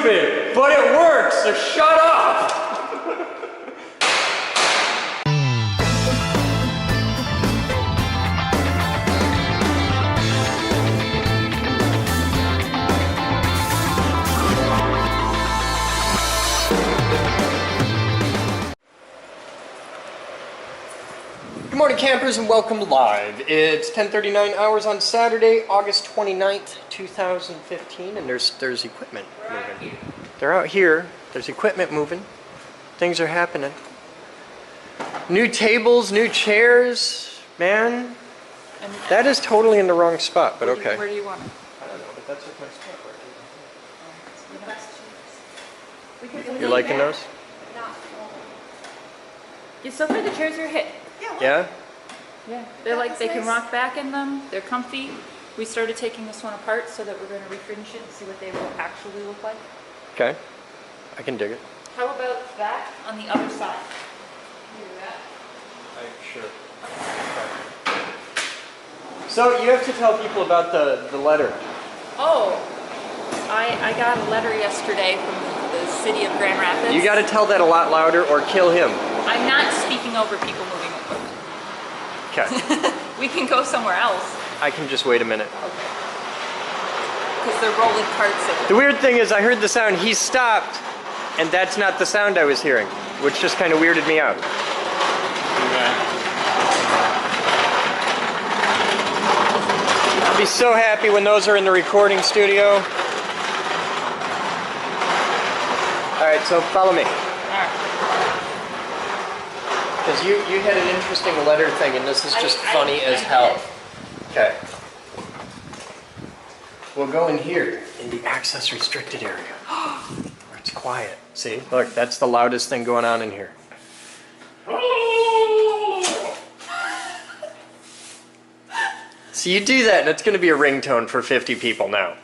stupid, but it works, so shut up! Good morning, campers, and welcome live. It's 10:39 hours on Saturday, August 29th, 2015, and there's equipment moving. They're out here. There's equipment moving. Things are happening. New tables, new chairs. Man, that is totally in the wrong spot, but okay. Where do you want it? I don't know, but that's what my spot right. You liking those? Yeah, so far the chairs are a hit. Yeah? Yeah, they're like, they can rock back in them, they're comfy. We started taking this one apart so that we're going to refinish it and see what they will actually look like. Okay, I can dig it. How about that on the other side? Can you do that? Sure. Okay. So you have to tell people about the letter. Oh, I got a letter yesterday from the city of Grand Rapids. You got to tell that a lot louder or kill him. I'm not speaking over people moving equipment. Okay. We can go somewhere else. I can just wait a minute. Okay. Because they're rolling carts over. The weird thing is I heard the sound, he stopped, and that's not the sound I was hearing, which just kind of weirded me out. Okay. I'll be so happy when those are in the recording studio. Alright, so follow me. Because you had an interesting letter thing, and this is just funny as hell. Okay. We'll go in here, in the access restricted area, where it's quiet. See? Look, that's the loudest thing going on in here. So you do that, and it's going to be a ringtone for 50 people now.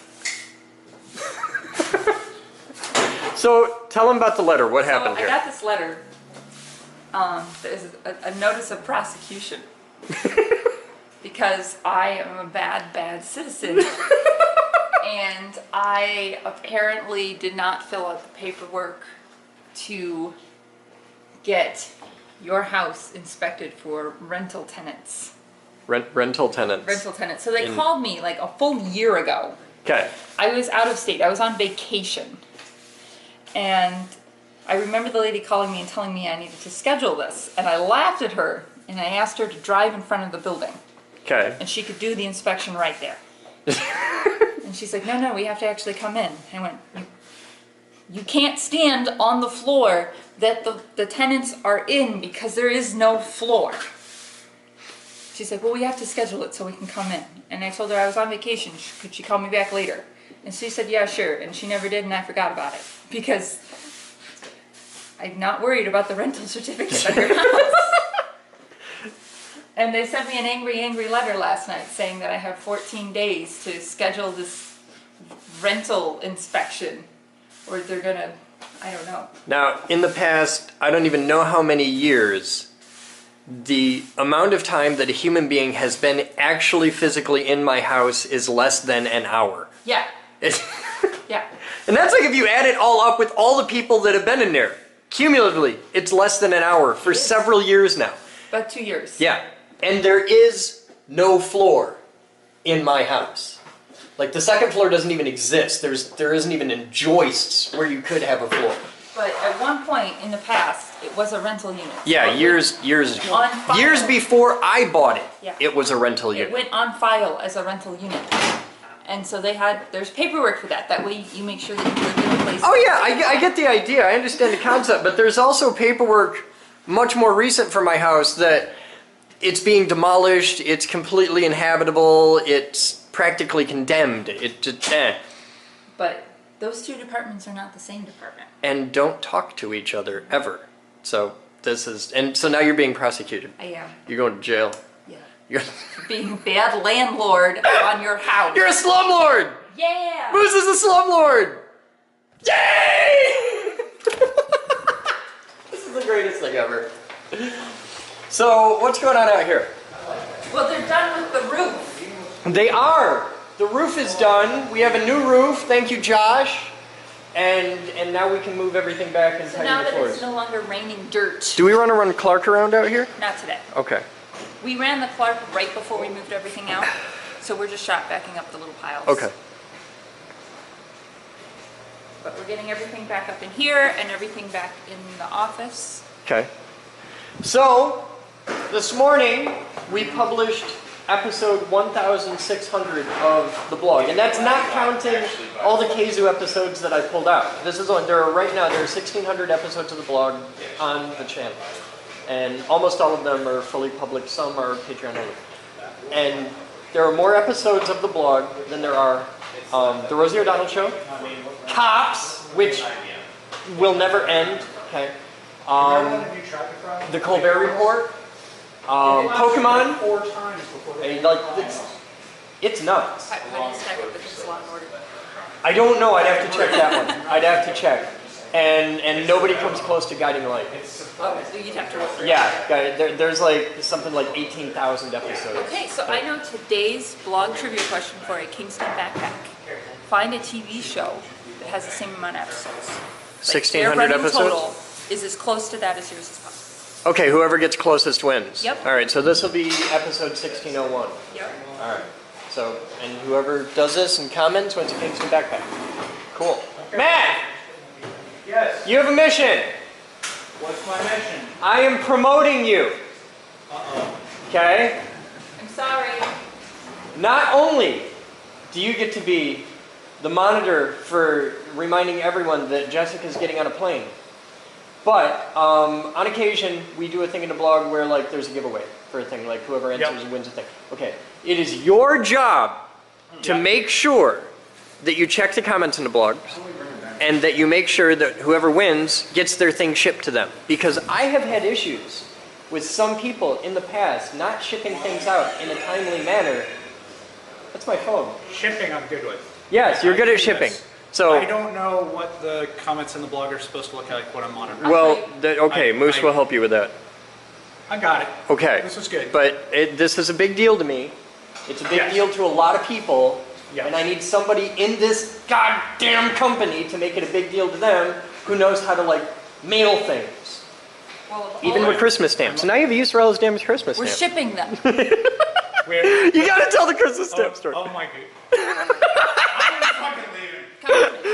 So tell them about the letter. What happened here? I got this letter. There's a notice of prosecution because I am a bad citizen and I apparently did not fill out the paperwork to get your house inspected for rental tenants. Rental tenants. Rental tenants. So they called me like a full year ago. Okay. I was out of state. I was on vacation. And I remember the lady calling me and telling me I needed to schedule this. And I laughed at her and I asked her to drive in front of the building. Okay. And she could do the inspection right there. And she's like, no, we have to actually come in. I went, you can't stand on the floor that the tenants are in because there is no floor. She's like, well, we have to schedule it so we can come in. And I told her I was on vacation. Could she call me back later? And she said, yeah, sure. And she never did, and I forgot about it. Because I'm not worried about the rental certificate on your house. And they sent me an angry letter last night saying that I have 14 days to schedule this rental inspection. Or they're gonna, I don't know. Now, in the past, I don't even know how many years, the amount of time that a human being has been actually physically in my house is less than an hour. Yeah. Yeah. And that's like if you add it all up with all the people that have been in there. Cumulatively, it's less than an hour for several years now. About 2 years. Yeah. And there is no floor in my house. Like the second floor doesn't even exist. There isn't even in joists where you could have a floor. But at one point in the past, it was a rental unit. Yeah, years before I bought it, yeah. It was a rental unit. It went on file as a rental unit. And so there's paperwork for that. That way you make sure that you live in a place. Oh yeah, I get the idea. I understand the concept. But there's also paperwork much more recent for my house that it's being demolished, it's completely inhabitable, it's practically condemned. But those two departments are not the same department. And don't talk to each other ever. So so now you're being prosecuted. I am. You're going to jail. Yeah. You're being a bad landlord on your house. You're a slumlord! Yeah! Moose is a slumlord! Yay! This is the greatest thing ever. So, what's going on out here? Well, they're done with the roof. They are! The roof is done. We have a new roof. Thank you, Josh. And now we can move everything back and So now tighten the that floors. it's no longer raining dirt. Do we want to run Clark around out here? Not today. Okay. We ran the Clark right before we moved everything out, so we're just shot backing up the little piles. Okay. But we're getting everything back up in here and everything back in the office. Okay. So, this morning we published episode 1,600 of the blog, and that's not counting all the Keizu episodes that I pulled out. This is on. Right now there are 1,600 episodes of the blog on the channel, and almost all of them are fully public. Some are Patreon only, and there are more episodes of the blog than there are the Rosie O'Donnell Show, Cops, which will never end. Okay. The Colbert Report. Pokemon. 4 times before they it's nuts. How do you stack up against Law and Order? I don't know. I'd have to check that one. I'd have to check. And nobody comes close to Guiding Light. Oh, so you'd have to look for it. Yeah, there's like something like 18,000 episodes. Okay, so I know today's blog trivia question for a Kingston backpack. Find a TV show that has the same amount of episodes. 1,600 episodes? Total is as close to that as yours as possible. Okay, whoever gets closest wins. Yep. All right, so this will be episode 1601. Yep. All right. So, and whoever does this and comments wins a Kingston backpack. Cool. Matt, Yes. you have a mission. What's my mission? I am promoting you. Okay? I'm sorry. Not only do you get to be the monitor for reminding everyone that Jessica's getting on a plane, but on occasion we do a thing in the blog where like there's a giveaway for a thing, like whoever answers wins a thing. Okay, it is your job to make sure that you check the comments in the blog and that you make sure that whoever wins gets their thing shipped to them. Because I have had issues with some people in the past not shipping things out in a timely manner. That's my phone. Shipping I'm good with. Yes, you're good at shipping. So I don't know what the comments in the blog are supposed to look like, what I'm monitoring. well, okay, Moose will help you with that. I got it. Okay. This is good. But this is a big deal to me. It's a big deal to a lot of people. Yes. And I need somebody in this goddamn company to make it a big deal to them who knows how to, like, mail things. Well, Even with Christmas stamps. And now you've used Raleigh's damn Christmas we're stamp. shipping them. Where? You gotta tell the Christmas stamp story. Oh my god. I'm fucking leaving. Come with me.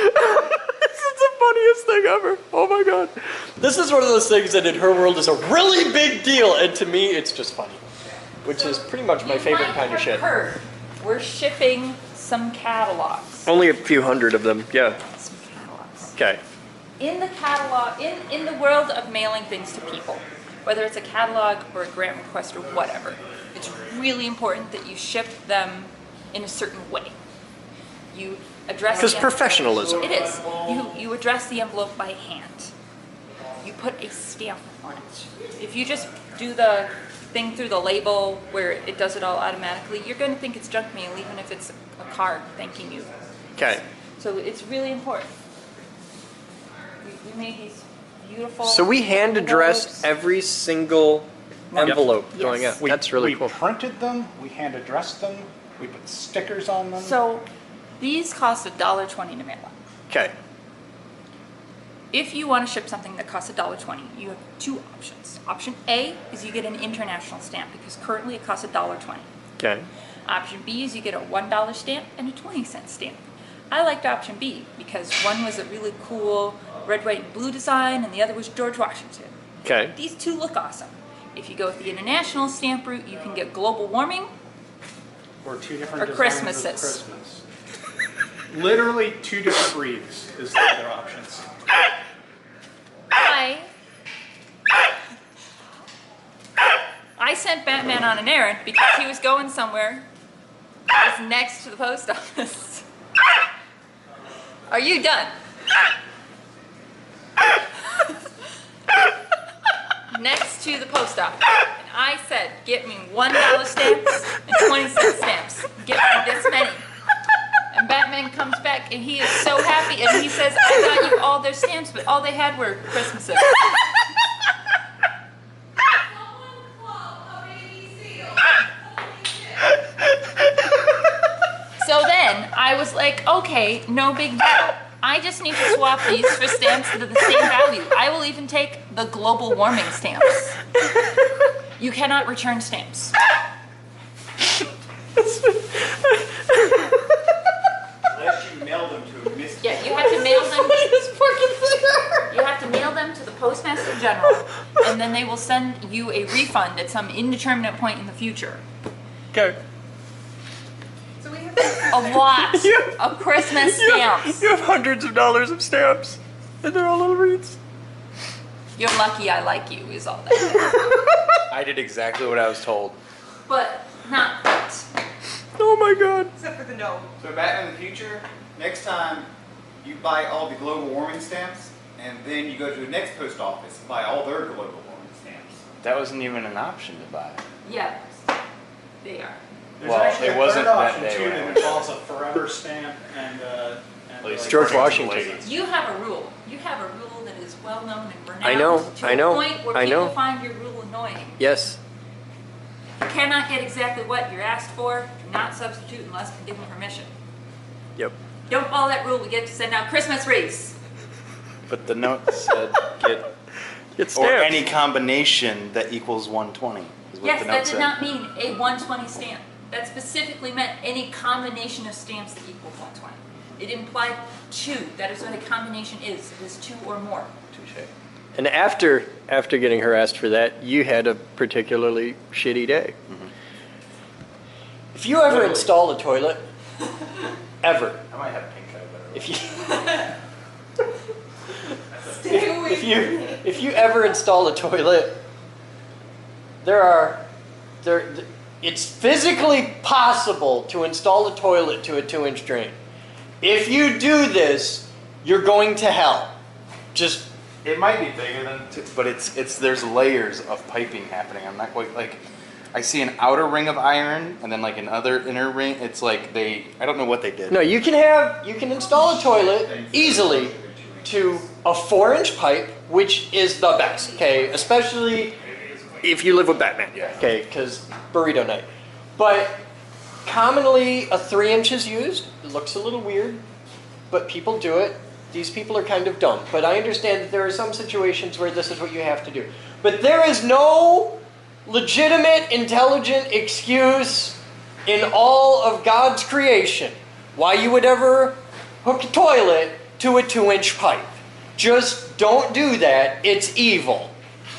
This is the funniest thing ever. Oh my god. This is one of those things that in her world is a really big deal, and to me it's just funny. Which is pretty much my favorite kind of shit. Heard. We're shipping some catalogs. Only a few hundred of them, yeah. Some catalogs. Okay. In the catalog, in the world of mailing things to people, whether it's a catalog or a grant request or whatever, it's really important that you ship them in a certain way. You address Because the professionalism. It is. You address the envelope by hand. You put a stamp on it. If you just do the thing through the label where it does it all automatically, you're going to think it's junk mail even if it's a card thanking you. Okay. So it's really important. We made these beautiful. So we hand addressed envelopes. every single envelope going Yes. out. That's really cool. We printed them, we hand addressed them, we put stickers on them. So these cost $1.20 to mail out. Okay. If you want to ship something that costs $1.20, you have two options. Option A is you get an international stamp because currently it costs $1.20. Okay. Option B is you get a $1 stamp and a 20-cent stamp. I liked option B because one was a really cool red, white, and blue design and the other was George Washington. Okay. These two look awesome. If you go with the international stamp route, you can get global warming. Or two different Or designs Christmases. of Christmas. Literally two different wreaths is the other options. I sent Batman on an errand because he was going somewhere. It was next to the post office. Are you done? Next to the post office. And I said, get me $1 stamps and 20-cent stamps. Get me this many. And Batman comes back and he is so happy and he says, I got you all their stamps, but all they had were Christmases. So then I was like, okay, no big deal. I just need to swap these for stamps that are the same value. I will even take the global warming stamps. You cannot return stamps. Unless you mail them to a mystery. Yeah, you have to mail them. You have to mail them to the Postmaster General, and then they will send you a refund at some indeterminate point in the future. Okay. So we have A lot of Christmas stamps. You have hundreds of dollars of stamps, and they're all little wreaths. You're lucky I like you, is all that. I did exactly what I was told. But not quite. Oh my god. except for the gnome. So Batman in the future, next time you buy all the global warming stamps, and then you go to the next post office and buy all their global warming stamps. That wasn't even an option to buy. Yeah, they are. There's Well, actually it a wasn't third that option day too when that I went. involves a forever stamp and least George according to the Washington. ladies. You have a rule. You have a rule that is well known and renowned I know, to I know, a point where I people know. find your rule annoying. Yes. You cannot get exactly what you're asked for. Do not substitute unless given permission. Yep. Don't follow that rule. We get to send out Christmas wreaths. But the note said get Get or stamps. any combination that equals 120. Is what Yes, the that note did said. not mean a 120 stamp. That specifically meant any combination of stamps that equals 120. It implied two. That is what a combination is. It is two or more. Touche. And after getting harassed for that, you had a particularly shitty day. If you ever install a toilet, ever, I might have pink eye better. if you Stay away if you ever install a toilet, it's physically possible to install a toilet to a 2-inch drain. If you do this, you're going to hell. Just It might be bigger than, but it's there's layers of piping happening. I'm not quite like, I see an outer ring of iron and then like another inner ring. It's like I don't know what they did. no, you can install a toilet easily to a 4-inch pipe, which is the best. Okay, especially if you live with Batman. Yeah. Okay, because burrito night. But commonly a 3-inch is used. It looks a little weird, but people do it. These people are kind of dumb. But I understand that there are some situations where this is what you have to do. But there is no legitimate, intelligent excuse in all of God's creation why you would ever hook a toilet to a 2-inch pipe. Just don't do that. It's evil.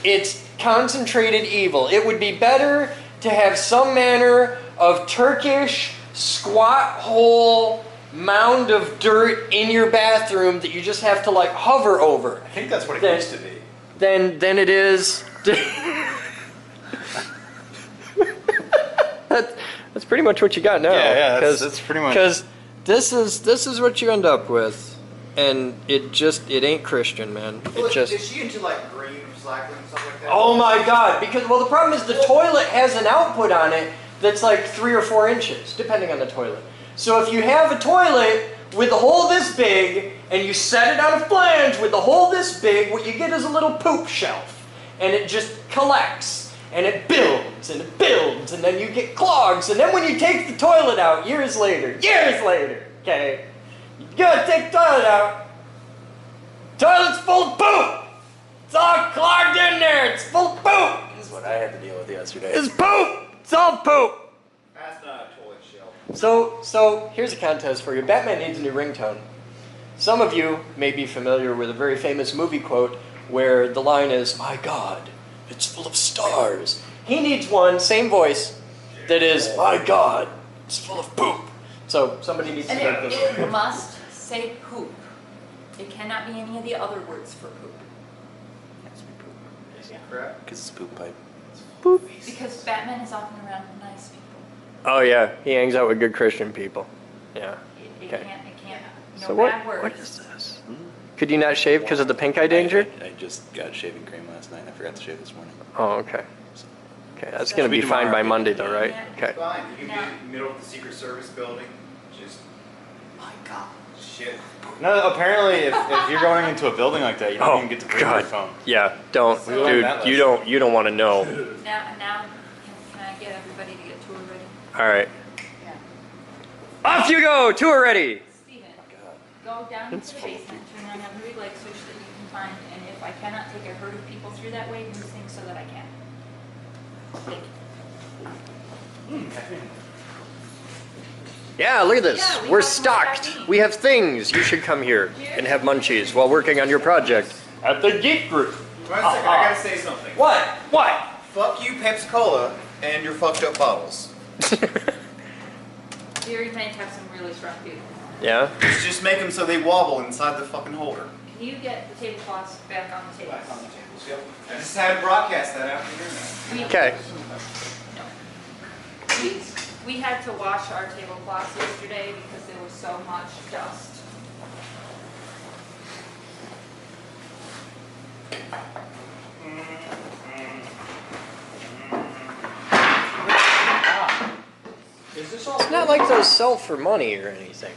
It's concentrated evil. It would be better to have some manner of Turkish squat hole mound of dirt in your bathroom that you just have to like hover over. I think that's what it Then- used to be. Than it is. That's pretty much what you got now. Yeah, that's pretty much- Because this is what you end up with, and it ain't Christian, man. It just. Is she into like green recycling and stuff like that? Oh my God! Because the problem is the toilet has an output on it that's like 3 or 4 inches, depending on the toilet. So if you have a toilet with a hole this big and you set it on a flange with a hole this big, what you get is a little poop shelf, and it just collects and it builds and it builds, and then you get clogs, and then when you take the toilet out years later, okay, you gotta take the toilet out. Toilet's full of poop. It's all clogged in there. It's full of poop. This is what I had to deal with yesterday. It's poop. It's all poop. That's not a toilet shelf. So here's a contest for you. Batman needs a new ringtone. Some of you may be familiar with a very famous movie quote where the line is, "My God, it's full of stars." He needs one, same voice, that is, "My God, it's full of poop." So somebody needs to And make this. it must say poop. It cannot be any of the other words for poop. Crap. Because it's a poop pipe. Because Batman is often around nice people. Oh yeah, he hangs out with good Christian people. Yeah. It Okay. can't, no So bad words. what is this? Could you not shave because of the pink eye danger? I just got shaving cream last night. I forgot to shave this morning. Oh, okay. Okay, that's gonna be Maybe fine by tomorrow. Monday though, right? Yeah. Okay. Fine. You can No. be in the middle of the Secret Service building. Just, my God, shit. No, apparently if you're going into a building like that, you don't even get to bring your phone. Yeah, don't, We learned dude. that You don't want to know. Now, can I get everybody to get tour ready? All right, Yeah. off you go. Tour ready. Steven, go down into the basement, turn on every light switch that you can find, and if I cannot take a herd of people through that way, move things so that I can. Thank you. Yeah, look at this. Yeah, we We're have more stocked. caffeine. We have things. You should come here and have munchies while working on your project at the Geek Group. Wait a second, I gotta say something. What? What? Fuck you, Pepsi Cola, and your fucked up bottles. Dairy might have some really strong people. Yeah? Just make them so they wobble inside the fucking holder. Can you get the tablecloths back on the table? Back on the tables, yep. I just had to broadcast that out here. Okay. We had to wash our tablecloths yesterday because there was so much dust. Is this all? It's not like those sell for money or anything.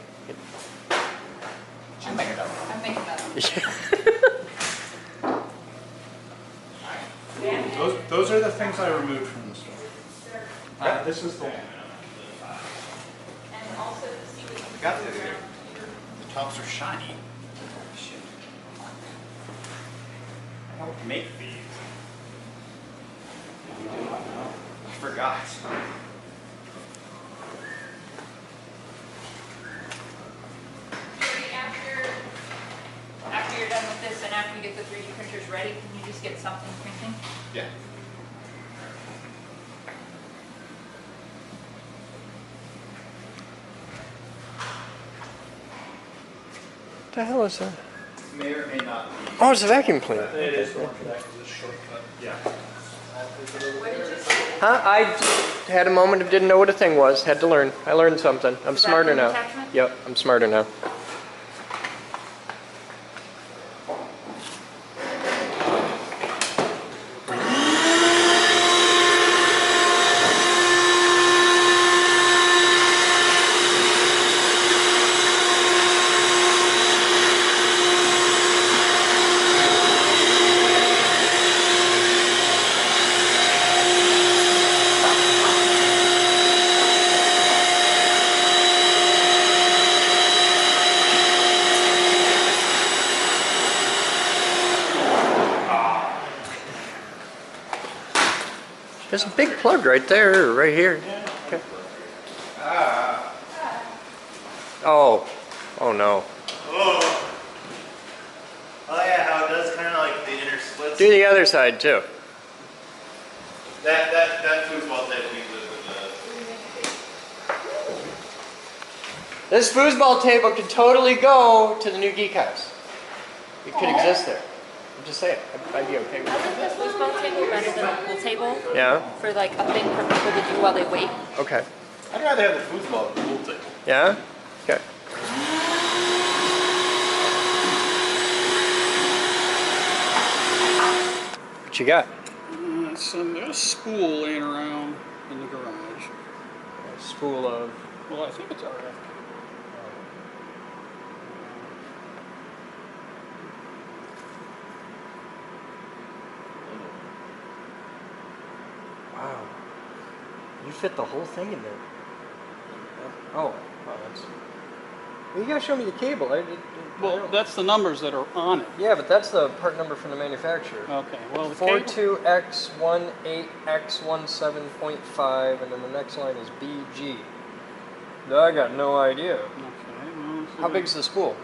I'm making that up. Those are the things I removed from the store. This is the one. And also the seaweed. I got this here. The tops are shiny. Shit. I don't make these. I forgot. After you're done with this and after you get the 3D printers ready, can you just get something printing? Yeah. What the hell is that? May or may not be. Oh, it's a vacuum cleaner. It is going for that because it's shortcut. Yeah. What did you say? Huh? I had a moment of didn't know what a thing was. Had to learn. I learned something. I'm The smarter vacuum now. attachment? Yep, I'm smarter now. There's a big plug right there, right here. Okay. Oh. Oh no. Oh yeah, how it does kind of like the inner splits. Do the other side too. That foosball type we live with. This foosball table could totally go to the new geek house. It could exist there. I'm just saying. I'd be okay with I it. like this football table better than the pool table Yeah? for like a thing for people to do while they wait. Okay. I'd rather have the foosball than the pool table. Yeah? Okay. What you got? There's a spool laying around in the garage. A spool of... Well, I think it's RF. Wow. You fit the whole thing in there. Oh, wow, that's... Well, you gotta show me the cable. Well, that's the numbers that are on it. Yeah, but that's the part number from the manufacturer. Okay, well, the cable... 42X18X17.5, and then the next line is BG. No, I got no idea. Okay, well, let's see How what- big's the spool?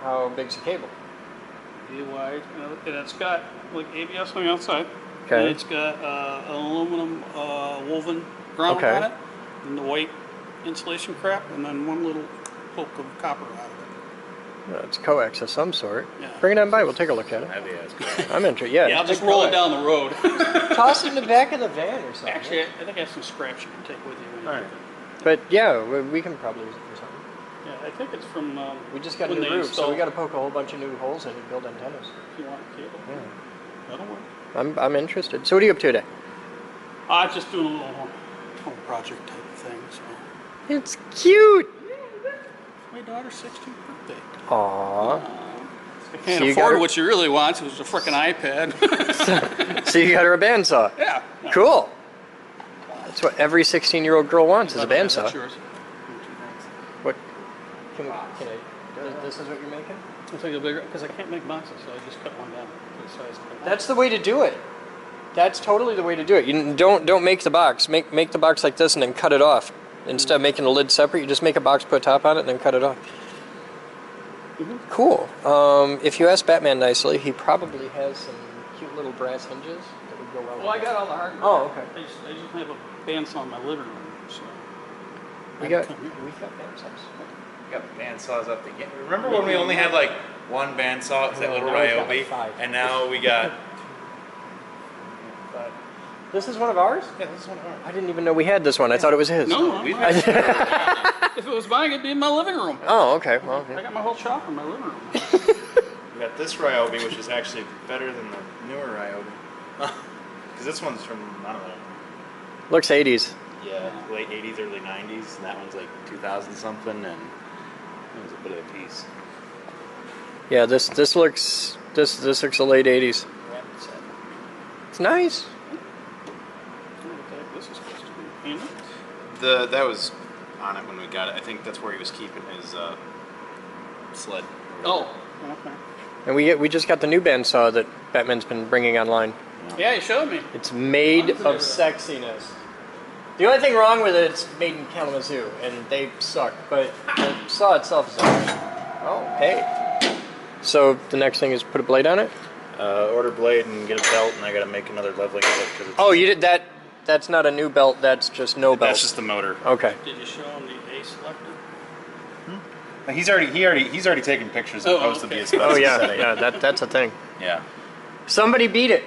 How big's the cable? Be wide. And it's got like ABS on the outside. Okay. And it's got aluminum woven ground Okay. on it, and the white insulation crap, and then one little hook of copper out of it. No, it's coax of some sort. Yeah. Bring it on by. We'll take a look at it. I'm interested. Yeah. Yeah, I'll just big roll it coax. down the road. Toss it in the back of the van or something. Actually, I think I have some scraps you can take with you. When you All right. take it. But yeah, we can probably use it for something. Yeah, I think it's from. We just got a when new they roof, so we installed- got to poke a whole bunch of new holes in and build antennas. If you want a cable, Yeah. that'll work. I'm interested. So what are you up to today? I'm just doing a little home project type of thing. So It's cute. my daughter's 16th birthday. Aww. I can't So you got afford her- what she really wants, which is a frickin' iPad. So you got her a bandsaw. Yeah. Cool. That's what every 16-year-old girl wants is a bandsaw. That's yours. What? Can I? This is what you're making? I'll take a bigger, because I can't make boxes, so I just cut one down to the size. That's the way to do it. That's totally the way to do it. You don't make the box. Make the box like this and then cut it off. Instead of making the lid separate, you just make a box, put a top on it, and then cut it off. Cool. If you ask Batman nicely, he probably has some cute little brass hinges that would go well. Well, I got all the hardware. Oh, okay. I just have a bandsaw in my living room, so. We got Come here. bandsaws. We got bandsaws up the game. Remember when we only had like one bandsaw? Is that little now we've got, Ryobi? like, 5. And now we got. This is one of ours? Yeah, this is one of ours. I didn't even know we had this one. I thought it was his. No, We've if it was mine, it'd be in my living room. Oh, okay. Well, I got my whole shop in my living room. We got this Ryobi, which is actually better than the newer Ryobi. Because this one's from, I don't know. looks 80s. Yeah, late 80s, early 90s, and that one's like 2000 something, and it was a bit of a piece. Yeah, this looks a late 80s. It's nice. This is supposed to be in it. That was on it when we got it. I think that's where he was keeping his sled. Oh, okay. And we just got the new bandsaw that Batman's been bringing online. Yeah, you showed me. It's made of sexiness. The only thing wrong with it, it's made in Kalamazoo, and they suck. But the saw itself is awesome. Oh, hey. So the next thing is put a blade on it? Order blade and get a belt, and I got to make another leveling kit. Oh, you did that. That's not a new belt. That's just no belt. That's just the motor. Okay. Did you show him the A selector? He's already taken pictures and posted the asbestos Oh yeah, setting. yeah. That's a thing. Yeah. Somebody beat it.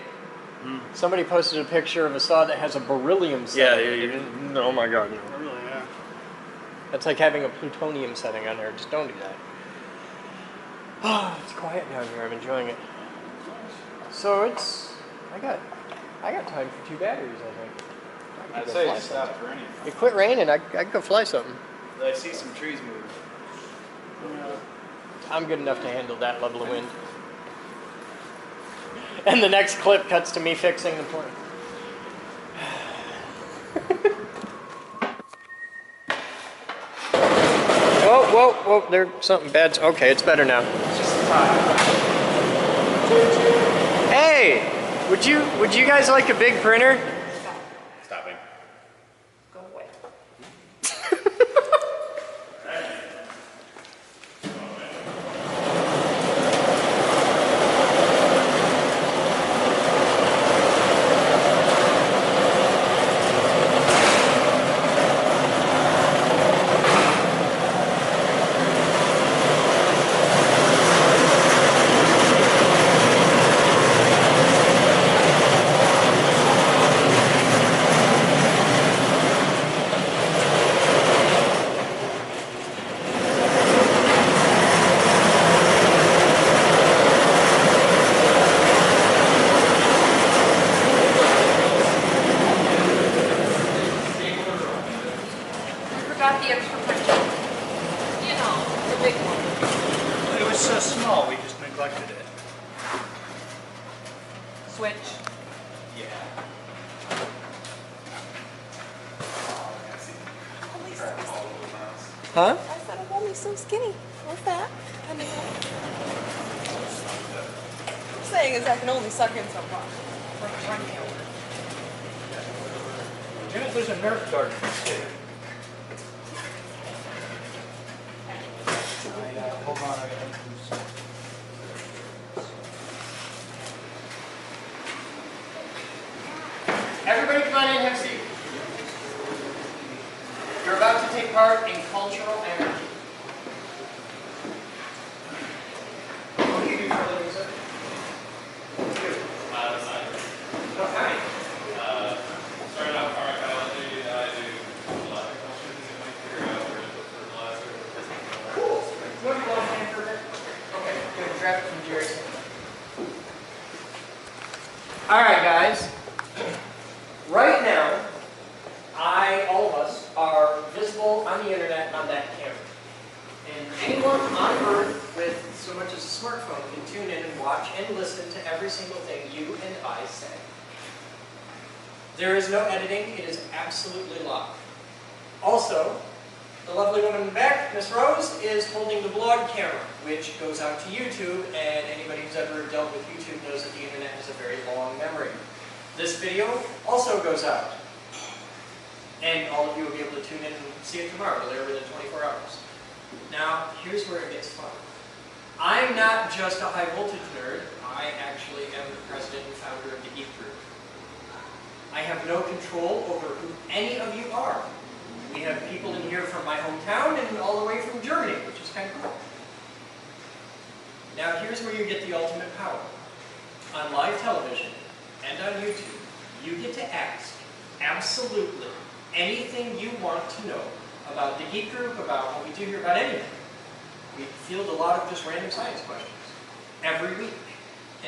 Somebody posted a picture of a saw that has a beryllium setting. Yeah. Oh my god. No. Really, yeah. That's like having a plutonium setting on there. Just don't do that. Oh, it's quiet down here. I'm enjoying it. So I got time for 2 batteries, I think. I I'd could go say fly stop something. for anything. It quit raining. I could go fly something. I see some trees moving. I'm good enough to handle that level of wind. And the next clip cuts to me fixing the plane. Whoa, there's something bad. Okay, it's better now. Hey, would you guys like a big printer? Stopping. Go away. Got the extra printer. You know, the big one. It was so small, we just neglected it. Switch. Yeah. Huh? I said I'm only so skinny. What's that? I mean, I'm saying is I can only suck in so far. There's a Nerf dart. Hold on, Everybody come on in and have a seat. You're about to take part in cultural anarchy. What do you do for a living, sir? What do you do? What kind? Started out pharmacology, I do electrical shooting in my career, fertilizer. Cool. You want to blow hand for a bit? Okay, good. Grab it from Jerry. All right, guys. Right now, all of us, are visible on the internet on that camera. And anyone on Earth with so much as a smartphone can tune in and watch and listen to every single thing you and I say. There is no editing. It is absolutely live. Also, The lovely woman in the back, Miss Rose, is holding the blog camera, which goes out to YouTube, and anybody who's ever dealt with YouTube knows that the internet has a very long memory. This video also goes out, and all of you will be able to tune in and see it tomorrow, or within 24 hours. Now, here's where it gets fun. I'm not just a high voltage nerd, I actually am the president and founder of the Geek Group. I have no control over who any of you are. We have people in here from my hometown and all the way from Germany, which is kind of cool. Now here's where you get the ultimate power. On live television and on YouTube, you get to ask absolutely anything you want to know about the Geek Group, about what we do here, about anything. We field a lot of just random science questions every week.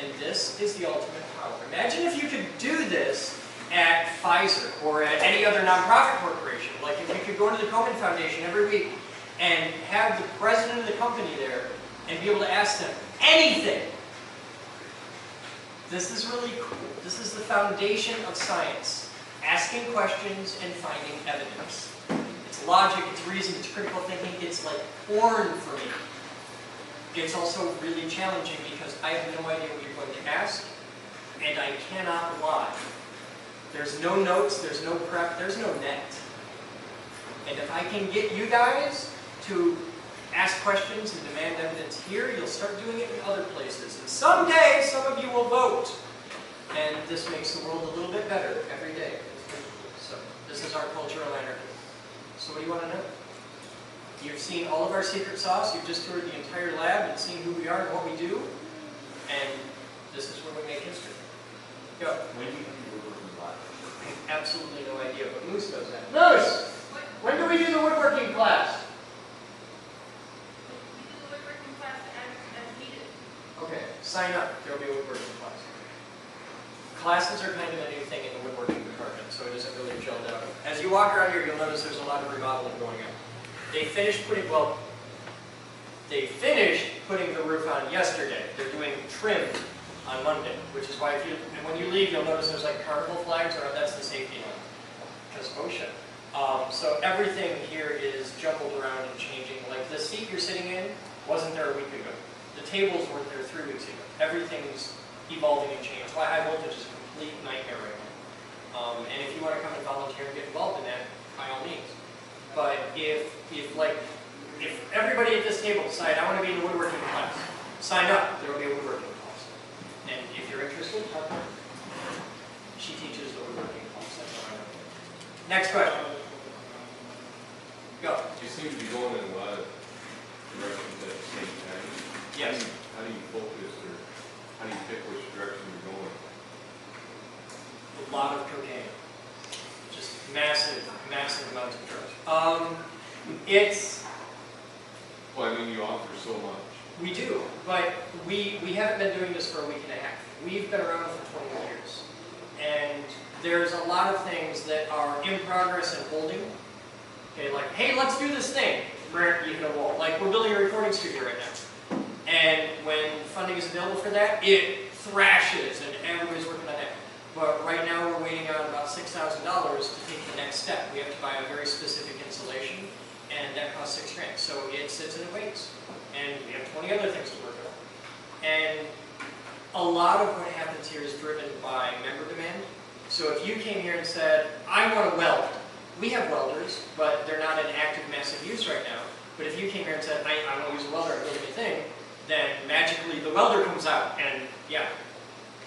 And this is the ultimate power. Imagine if you could do this at Pfizer or at any other nonprofit corporation. Like if you could go to the Komen Foundation every week and have the president of the company there and be able to ask them anything. This is really cool. This is the foundation of science. Asking questions and finding evidence. It's logic, it's reason, it's critical thinking. It's like porn for me. It's also really challenging because I have no idea what you're going to ask, and I cannot lie. There's no notes, there's no prep, there's no net. And if I can get you guys to ask questions and demand evidence here, you'll start doing it in other places. And someday, some of you will vote. And this makes the world a little bit better every day. So this is our cultural anarchy. So what do you want to know? You've seen all of our secret sauce. You've just toured the entire lab and seen who we are and what we do. And this is where we make history. Go. When do you think you were working live? I have absolutely no idea, but Moose knows that. Moose! When do we do the woodworking class? Okay, sign up. There will be a woodworking class. Classes are kind of a new thing in the woodworking department, so it isn't really gelled out. As you walk around here, you'll notice there's a lot of remodeling going on. They finished putting the roof on yesterday. They're doing trim on Monday, which is why and when you leave, you'll notice there's like carnival flags, or that's the safety line, because OSHA. So everything here is jumbled around and changing. Like the seat you're sitting in wasn't there a week ago. The tables weren't there 3 weeks ago. Everything's evolving and changing. Why high voltage is a complete nightmare right now. And if you want to come and volunteer and get involved in that, by all means. But if everybody at this table decide I want to be in the woodworking class, sign up. There will be a woodworking class. And if you're interested, talk to her. She teaches the woodworking class. That's what I know. Next question. Go. You seem to be going in a lot of directions at the same time. Yes. How do you focus, or how do you pick which direction you're going? A lot of cocaine. Just massive, massive amounts of drugs. Well, I mean, you offer so much. We do, but we haven't been doing this for a week and a half. We've been around for 20 years. And there's a lot of things that are in progress and holding. Okay, like, hey, let's do this thing. You hit a wall. Like, we're building a recording studio right now. And when funding is available for that, it thrashes, and everybody's working on that. But right now, we're waiting on about $6,000 to take the next step. We have to buy a very specific insulation, and that costs $6,000. So it sits and it waits. And we have 20 other things to work on. And a lot of what happens here is driven by member demand. So if you came here and said, I want to weld, we have welders, but they're not in active, massive use right now. But if you came here and said, I want to use a welder, build a thing, then magically the welder comes out, and yeah.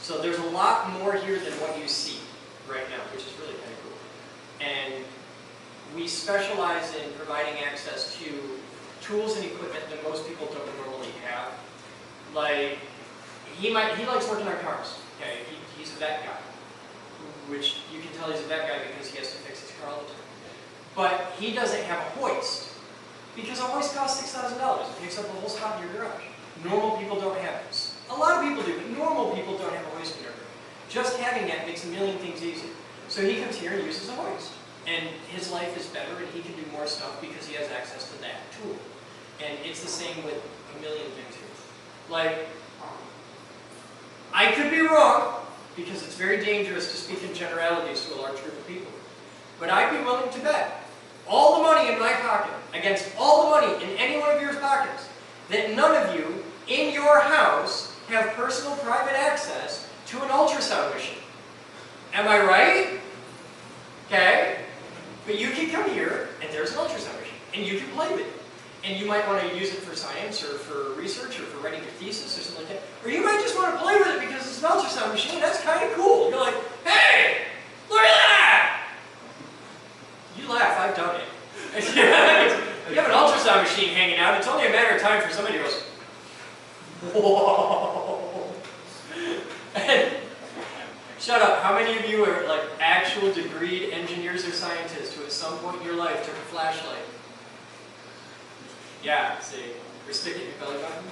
So there's a lot more here than what you see right now, which is really kind of cool. And we specialize in providing access to tools and equipment that most people don't normally have. Like, he likes working on cars. Okay, he's a vet guy, which you can tell he's a vet guy because he has to fix his car all the time. But he doesn't have a hoist, because a hoist costs $6,000. It takes up a whole spot in your garage. Normal people don't have it. A lot of people do, but normal people don't have a hoist in their garage. Just having that makes a million things easy. So he comes here and uses a hoist. And his life is better, and he can do more stuff because he has access to that tool. And it's the same with a million things here. Like, I could be wrong, because it's very dangerous to speak in generalities to a large group of people. But I'd be willing to bet all the money in my pocket against all the money in any one of your pockets, that none of you in your house have personal private access to an ultrasound machine. Am I right? Okay? But you can come here, and there's an ultrasound machine, and you can play with it. And you might want to use it for science, or for research, or for writing your thesis, or something like that. Or you might just want to play with it because it's an ultrasound machine. That's kind of cool. You're like, hey, look at that! You laugh, I've done it. You have an ultrasound machine hanging out, it's only a matter of time for somebody who goes, whoa. And shut up, how many of you are like actual degreed engineers or scientists who at some point in your life took a flashlight? Yeah, see, or stick it in your belly button?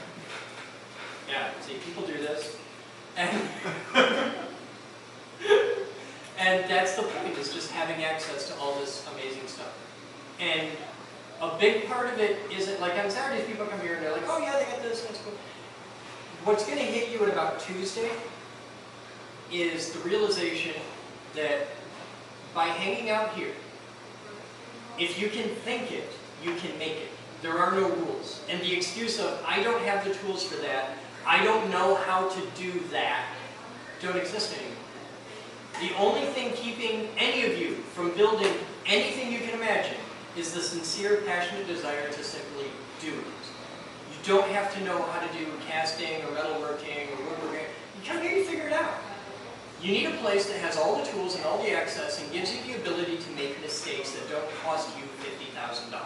Yeah, see, people do this. And and that's the point, is just having access to all this amazing stuff. And a big part of it isn't, like on Saturdays people come here and they're like, oh yeah, they got this, that's cool. What's going to hit you at about Tuesday is the realization that by hanging out here, if you can think it, you can make it. There are no rules. And the excuse of, I don't have the tools for that, I don't know how to do that, don't exist anymore. The only thing keeping any of you from building anything you can imagine is the sincere, passionate desire to simply do it. You don't have to know how to do casting or metalworking or woodworking. You come here, you figure it out. You need a place that has all the tools and all the access and gives you the ability to make mistakes that don't cost you $50,000.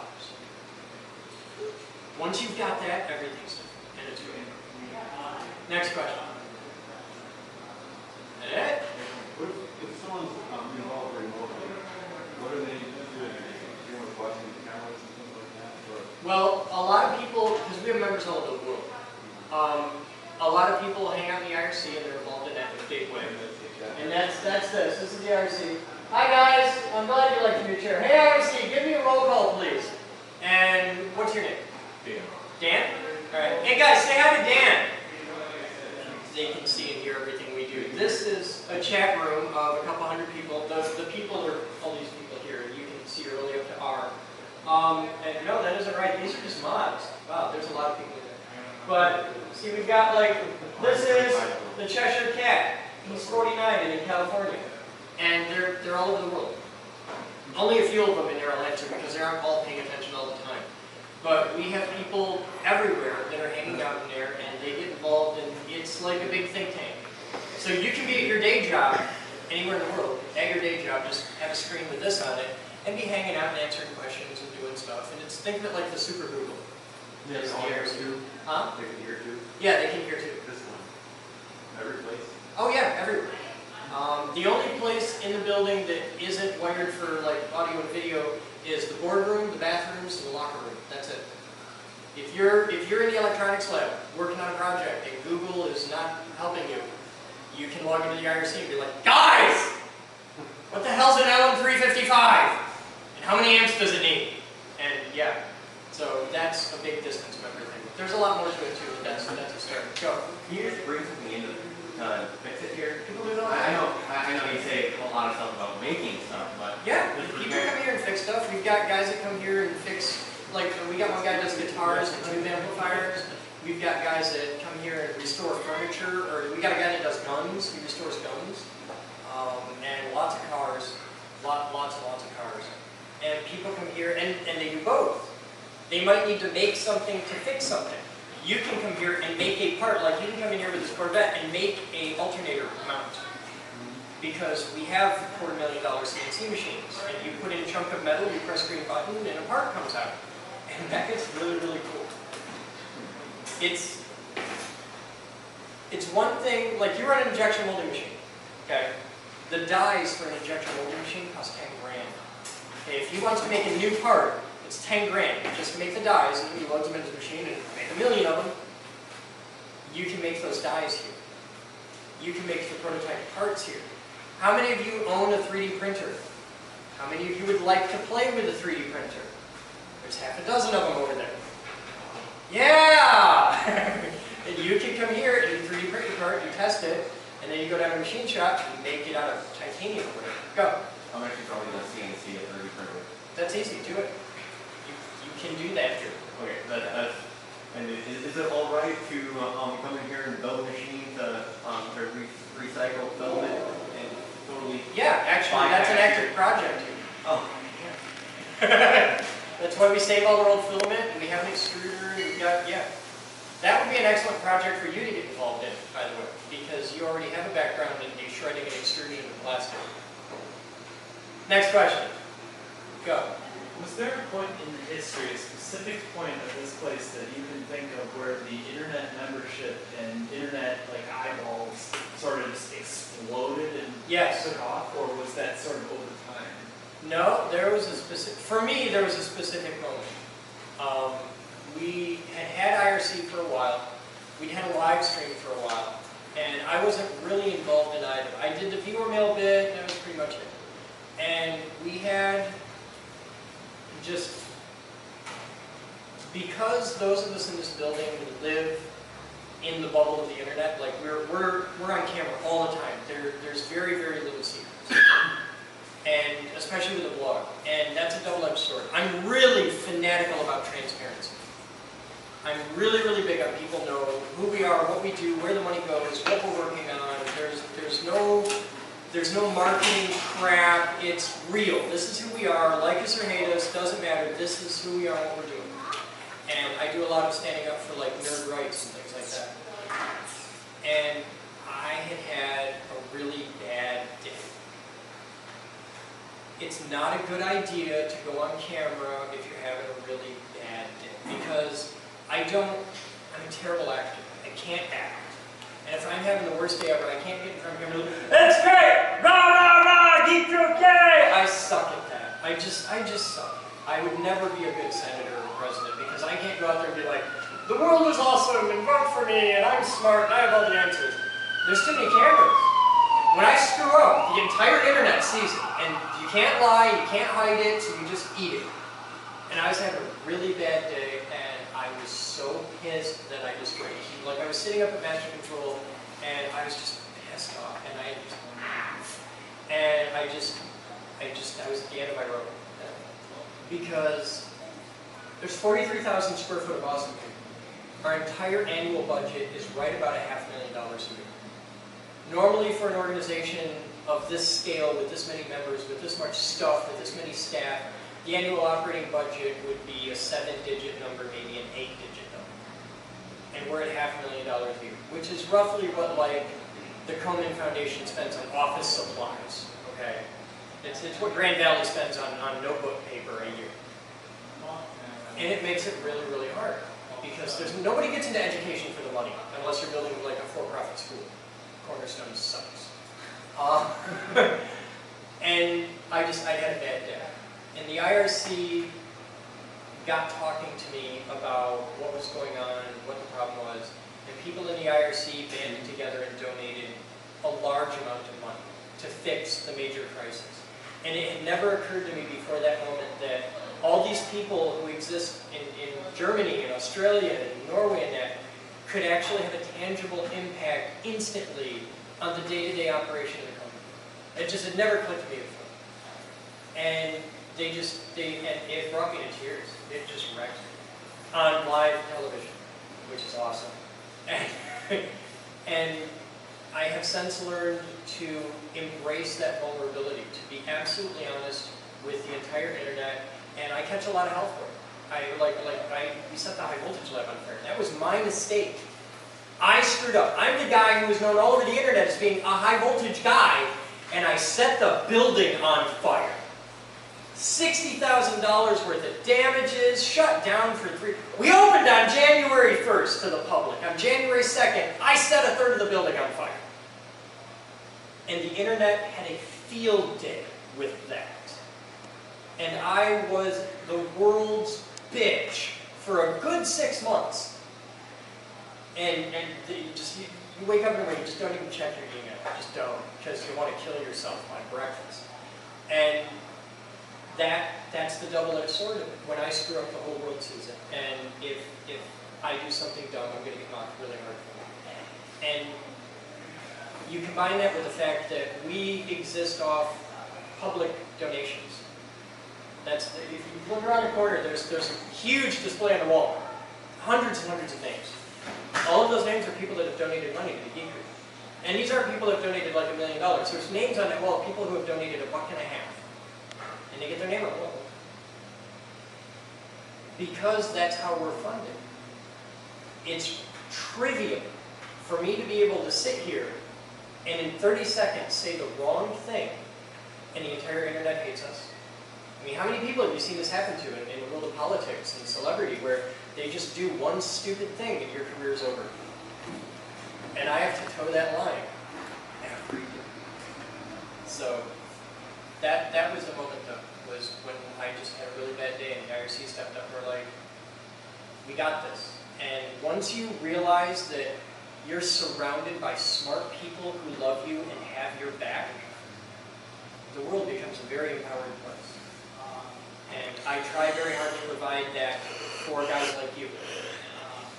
Once you've got that, everything's different, and it's great. Next question. That it? If someone's involved remotely, what are they doing? Are watching the cameras and things like that? Or? Well, a lot of people, because we have members all over the world, a lot of people hang out in the IRC and they're involved in that in a big way. And that's this. This is the IRC. Hi guys, I'm glad you like the new chair. Hey IRC, give me a roll call please. And what's your name? Dan. Dan? Alright. Hey guys, say hi to Dan. They can see and hear everything we do. This is a chat room of a couple hundred people. The people are all these people here, and you can see early up to R. And no, that isn't right. These are just mods. Wow, there's a lot of people there. But see, we've got like, this is the Cheshire Cat. He's 49 and in California. And they're all over the world. Only a few of them in there I'll answer because they aren't all paying attention all the time. But we have people everywhere that are hanging out in there and they get involved and it's like a big think tank. So you can be at your day job, anywhere in the world, at your day job, just have a screen with this on it, and be hanging out and answering questions and doing stuff. And it's, think of it like the Super Google. Yeah, they can hear too. Huh? They can hear too. Yeah, they can hear too. This one. Every place. Oh yeah, everywhere. The only place in the building that isn't wired for like audio and video is the boardroom, the bathrooms, and the locker room. That's it. If you're in the electronics lab working on a project and Google is not helping you, you can log into the IRC and be like, guys, what the hell's an LM355? And how many amps does it need? And yeah, so that's a big distance of everything. There's a lot more to it too, but that's a start. Go. Can you just bring something into fix it here? People do that. I know you say a lot of stuff about making stuff, but Yeah, people come here and fix stuff. We've got guys that come here and fix, like, we got one guy that does guitars and tube amplifiers. We've got guys that come here and restore furniture, or we got a guy that does guns, he restores guns. And lots of cars, lots and lots of cars. And people come here, and they do both. They might need to make something to fix something. You can come here and make a part, like you can come in here with this Corvette and make a alternator mount. Because we have $250,000 CNC machines, and you put in a chunk of metal, you press green button, and a part comes out. And that gets really, really cool. It's one thing, like you run an injection molding machine, okay? The dies for an injection molding machine cost 10 grand. Okay, if he wants to make a new part, it's 10 grand. Just to make the dies, and he loads them into the machine and make 1,000,000 of them. You can make those dies here. You can make the prototype parts here. How many of you own a 3D printer? How many of you would like to play with a 3D printer? There's half a dozen of them over there. Yeah! And you can come here and you 3D print your part, you test it, and then you go down to a machine shop and make it out of titanium or whatever. Go. I'm actually probably the CNC at 3D printer. That's easy. Do it. You can do that too. Okay, that's, and is it all right to come in here and build a machine to recycle filament and totally? Yeah, actually, that's an active project here. Oh. That's why we save all our old filament. We have an extruder. We've got, yeah. That would be an excellent project for you to get involved in, by the way, because you already have a background in the shredding and extrusion of plastic. Next question. Go. Was there a point in the history, a specific point of this place that you can think of where the internet membership and internet eyeballs sort of just exploded and Yes. took off, or was that sort of over time? No, there was a specific, for me, there was a specific moment. We had IRC for a while. We'd had a live stream for a while. And I wasn't really involved in either. I did the viewer mail bit, and that was pretty much it. And we had just, because those of us in this building live in the bubble of the internet, like we're on camera all the time. There's very, very little secrets. And especially with a blog. And that's a double-edged sword. I'm really fanatical about transparency. I'm really, really big on people know who we are, what we do, where the money goes, what we're working on. There's no marketing crap. It's real. This is who we are. Like us or hate us, doesn't matter. This is who we are and what we're doing. And I do a lot of standing up for like nerd rights and things like that. And I had a really bad day. It's not a good idea to go on camera if you're having a really bad day. Because I'm a terrible actor. I can't act. And if I'm having the worst day ever, I can't get in front of camera and go, "That's great! Rah, rah, rah! Geek okay!" I suck at that. I just suck. I would never be a good senator or president because I can't go out there and be like, "The world is awesome and vote for me and I'm smart and I have all the answers." There's too many cameras. When I screw up, the entire internet sees it. And you can't lie, you can't hide it, so you just eat it. And I was having a really bad day, and I was so pissed that I just went. Like, I was sitting up at Master Control, and I was just pissed off, and I was at the end of my rope. Because there's 43,000 square foot of awesome here. Our entire annual budget is right about $500,000 a year. Normally for an organization of this scale, with this many members, with this much stuff, with this many staff, the annual operating budget would be a 7-digit number, maybe an 8-digit number. And we're at $500,000 a year, which is roughly what like the Komen Foundation spends on office supplies, okay? It's what Grand Valley spends on notebook paper a year. And it makes it really, really hard because nobody gets into education for the money unless you're building like a for-profit school. Cornerstone sucks. And I had a bad day. And the IRC got talking to me about what was going on, what the problem was, and people in the IRC banded together and donated a large amount of money to fix the major crisis. And it had never occurred to me before that moment that all these people who exist in Germany and Australia and Norway and that could actually have a tangible impact instantly on the day-to-day operation of the company. It had never clicked to me before. And it brought me to tears. It just wrecked me. On live television, which is awesome. And I have since learned to embrace that vulnerability, to be absolutely honest with the entire internet, and I catch a lot of hell for it. We set the high voltage lab on fire. That was my mistake. I screwed up. I'm the guy who was known all over the internet as being a high voltage guy, and I set the building on fire. $60,000 worth of damages, shut down for 3. We opened on January 1st to the public. On January 2nd, I set a third of the building on fire. And the internet had a field day with that. And I was the world's bitch for a good 6 months. And you wake up in the morning, you just don't even check your email. Just don't, because you want to kill yourself on breakfast. And that's the double-edged sword of it. When I screw up, the whole world sees it. And if I do something dumb, I'm going to get knocked really hard for it. And you combine that with the fact that we exist off public donations. That's If you look around the corner, there's a huge display on the wall. Hundreds and hundreds of names. All of those names are people that have donated money to the Geek Group. And these aren't people that have donated like $1 million. There's names on that wall of people who have donated $1.50. And they get their name on the wall. Because that's how we're funded. It's trivial for me to be able to sit here and in 30 seconds say the wrong thing and the entire internet hates us. I mean, how many people have you seen this happen to in the world of politics and celebrity where they just do one stupid thing and your career is over? And I have to toe that line every day. So that was the moment though, was when I just had a really bad day and the IRC stepped up and were like, we got this. And once you realize that you're surrounded by smart people who love you and have your back, the world becomes a very empowering place. And I try very hard to provide that for guys like you.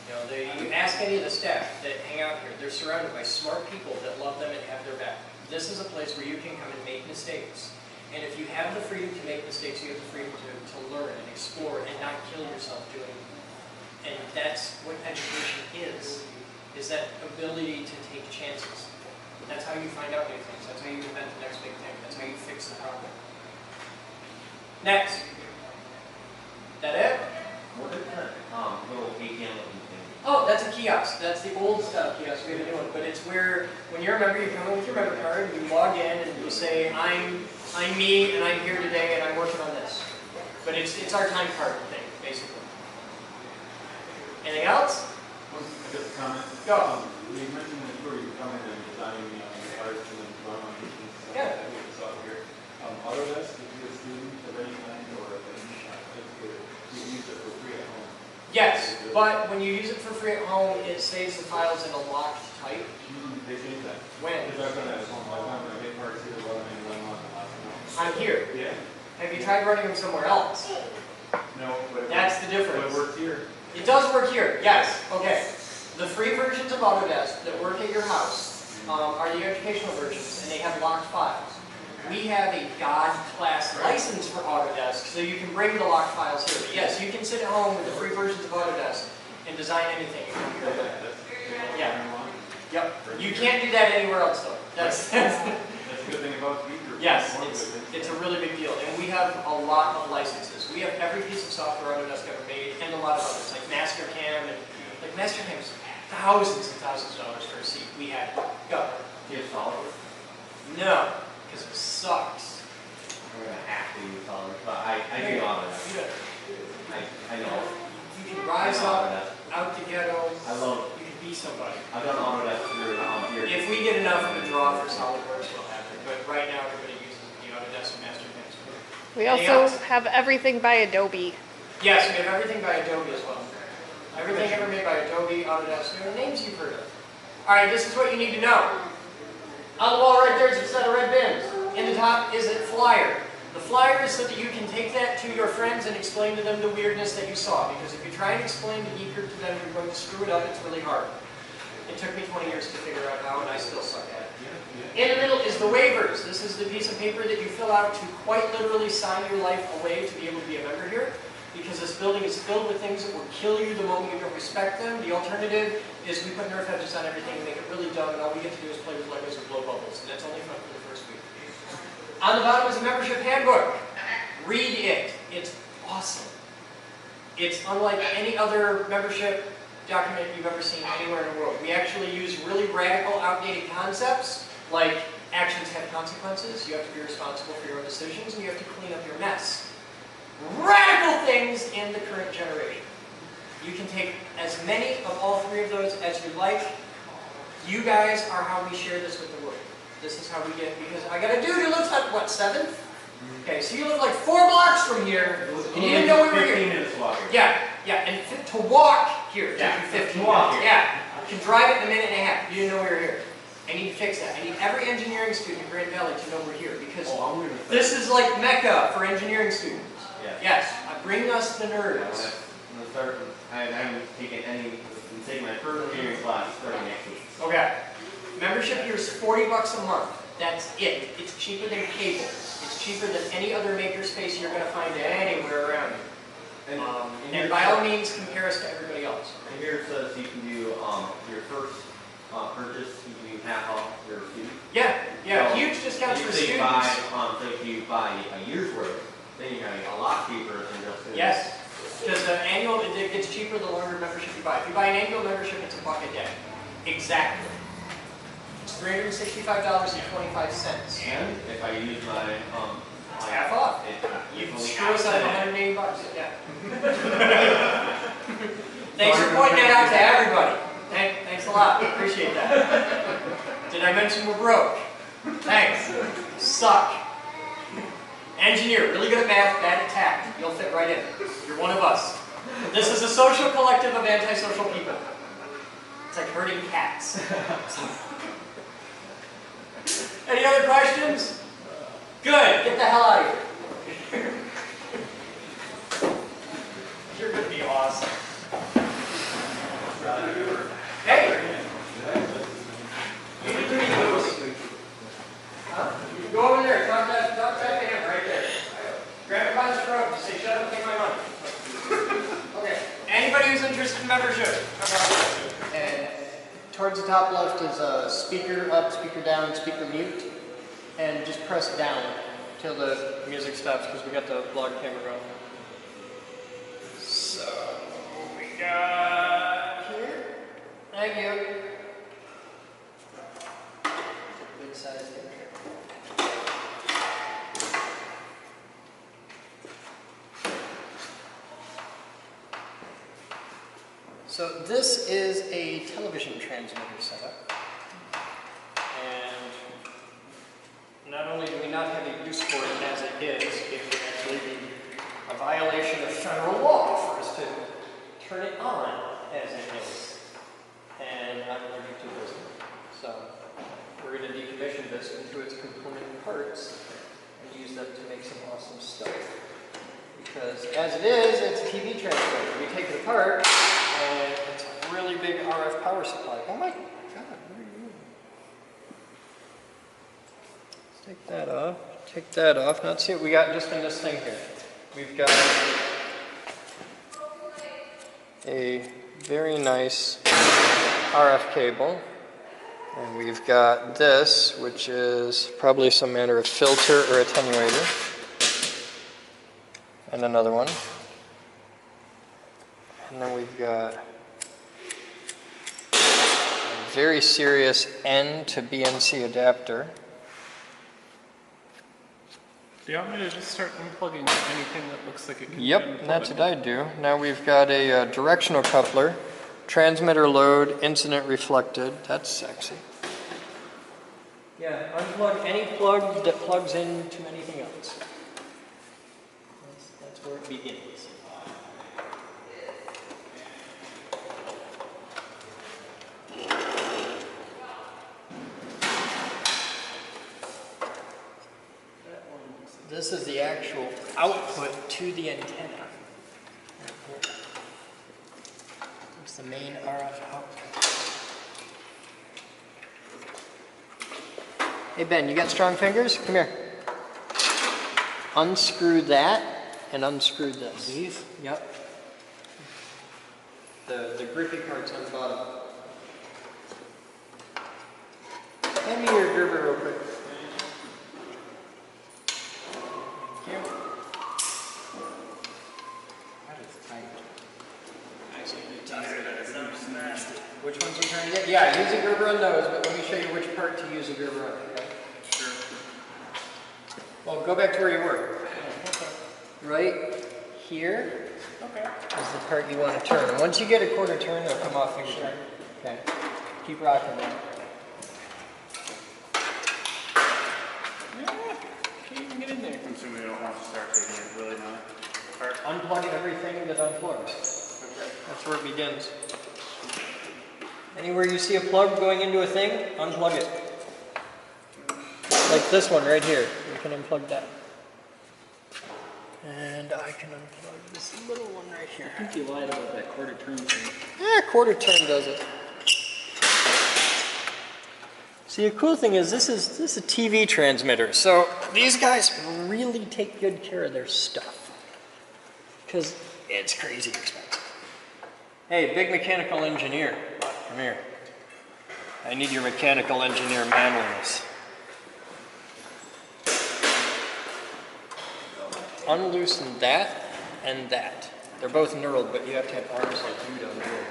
You know, you ask any of the staff that hang out here, they're surrounded by smart people that love them and have their back. This is a place where you can come and make mistakes. And if you have the freedom to make mistakes, you have the freedom to learn and explore and not kill yourself doing it. And that's what education is that ability to take chances. That's how you find out new things. That's how you invent the next big thing. That's how you fix the problem. Next. That it? What is that little ATM looking thing? Oh, that's a kiosk. That's the old style kiosk. We have a new one. But it's where, when you're a member, you come in with your member card, you log in, and you say, I'm me, and I'm here today, and I'm working on this. But it's our time card thing, basically. Anything else? Just a comment. Go. You mentioned that you come in and designing parts and then run on machines. Yeah. With the software. Autodesk, if you're a student of any kind or you use it for free at home. Yes, but when you use it for free at home, it saves the files in a locked type. They changed that. When? Because I've done that at home. I've done it. I made parts here running one month and last month. I'm here. Yeah. Have you tried running them somewhere else? No, but That's the difference. But it works here. It does work here, yes. Okay. The free versions of Autodesk that work at your house are the educational versions, and they have locked files. We have a God-class license for Autodesk, so you can bring the locked files here. But yes, you can sit at home with the free versions of Autodesk and design anything. Yeah. Yep. You can't do that anywhere else, though. That's a good thing about Beaker. Yes, it's a really big deal. And we have a lot of licenses. We have every piece of software Autodesk ever made, and a lot of others, like Mastercam, and like Mastercam's thousands and thousands of dollars for a seat. We had. Go. Do you have SolidWorks? No, because it sucks. I'm going to have to use SolidWorks, but I do Autodesk. I know. You can rise up, out the ghetto. I love it. You can be somebody. I've done Autodesk through here. If we get enough of a draw for SolidWorks, we'll have it. But right now, everybody uses the Autodesk and Mastercam. We Anything also else? have everything by Adobe. Yes, we have everything by Adobe as well. Everything ever made by Adobe, Autodesk, there are names you've heard of. Alright, this is what you need to know. On the wall right there is a set of red bins. In the top is a flyer. The flyer is so that you can take that to your friends and explain to them the weirdness that you saw. Because if you try and explain the Geek Group to them, you're going to screw it up. It's really hard. It took me 20 years to figure out how, and I still suck at it. In the middle is the waivers. This is the piece of paper that you fill out to quite literally sign your life away to be able to be a member here. Because this building is filled with things that will kill you the moment you don't respect them. The alternative is we put Nerf edges on everything and make it really dumb, and all we get to do is play with Legos or blow bubbles. And that's only fun for the first week. On the bottom is a membership handbook. Read it. It's awesome. It's unlike any other membership document you've ever seen anywhere in the world. We actually use really radical, outdated concepts, like actions have consequences, you have to be responsible for your own decisions, and you have to clean up your mess. Radical things in the current generation. You can take as many of all three of those as you like. You guys are how we share this with the world. This is how we get, because I got a dude who lives like, what, 7th? Okay, so you live like 4 blocks from here, and you didn't know we were here. 15 minutes walking. Yeah, and to walk here, it took you 15 minutes. Yeah, you can drive it in a minute and a half. You didn't know we were here. I need to fix that. I need every engineering student in Grand Valley to know we're here, because this is like Mecca for engineering students. Yes, bring us the nerds. I'm going to start, I haven't taken any, I'm taking my first engineering class starting next week. Okay. Membership here is $40 a month. That's it. It's cheaper than cable. It's cheaper than any other makerspace you're going to find anywhere And by all means, compare us to everybody else. And here it says you can do your first purchase, you can do half off your student. Yeah, So, huge discounts for so you students. buy, so if you buy a year's worth, then you're going to get a lot cheaper than just students. Yes, because the annual, it gets cheaper the longer membership you buy. If you buy an annual membership, it's $1 a day. Exactly. It's $365.25. And if I use my Half off. You screw us out of $180, yeah. Thanks for pointing that out to everybody. Thanks a lot, appreciate that. Did I mention we're broke? Thanks. Suck. Engineer, really good at math, bad at tact. You'll fit right in. You're one of us. This is a social collective of antisocial people. It's like herding cats. Any other questions? Good. Get the hell out of here. You're going to be awesome. Hey! You need to meet Lucy. Huh? You can go over there. Talk to him right there. Grab him by the throat. Just say, shut up and take my money. Okay. Anybody who's interested in membership? And towards the top left is speaker up, speaker down, speaker mute. And just press down till the music stops because we got the vlog camera going. So, what we got here? Thank you. Good size picture. So this is a television transmitter setup. Not only do we not have a use for it as it is, it would actually be a violation of federal law for us to turn it on as it is. And I'm allergic to this. So we're going to decommission this into its component parts and use them to make some awesome stuff. Because as it is, it's a TV transmitter. We take it apart and it's a really big RF power supply. Oh my God. Take that off. Take that off. Now let's see what we got just in this thing here. We've got a very nice RF cable. And we've got this, which is probably some manner of filter or attenuator. And another one. And then we've got a very serious N to BNC adapter. Do you want me to just start unplugging anything that looks like it can be Yep, unplugged? and that's what I do. Now we've got a directional coupler, transmitter load, incident reflected. That's sexy. Yeah, unplug any plug that plugs into anything else. That's where it begins. This is the actual output to the antenna. It's the main RF output. Hey Ben, you got strong fingers? Come here. Unscrew that and unscrew this. These? Yep. The grippy part's on the bottom. Hand me your gripper real quick. Which ones are you trying to get? Yeah, use a gripper on those, but let me show you which part to use a gripper on, okay? Sure. Well, go back to where you were. Okay. Right here is the part you want to turn. And once you get a quarter turn, it'll come off finger turn. Okay. Keep rocking that. Can't even get in there. I'm assuming you don't want to start taking it really now. Unplug everything that unplugs. Okay. That's where it begins. Anywhere you see a plug going into a thing, unplug it. Like this one right here. You can unplug that. And I can unplug this little one right here. I think you lied about that quarter turn thing. Yeah, quarter turn does it. See, the cool thing is this is a TV transmitter. So these guys really take good care of their stuff. Because It's crazy expensive. Hey, big mechanical engineer, come here. I need your mechanical engineer manliness. Unloosen that and that. They're both knurled, but you have to have arms like you to undo it.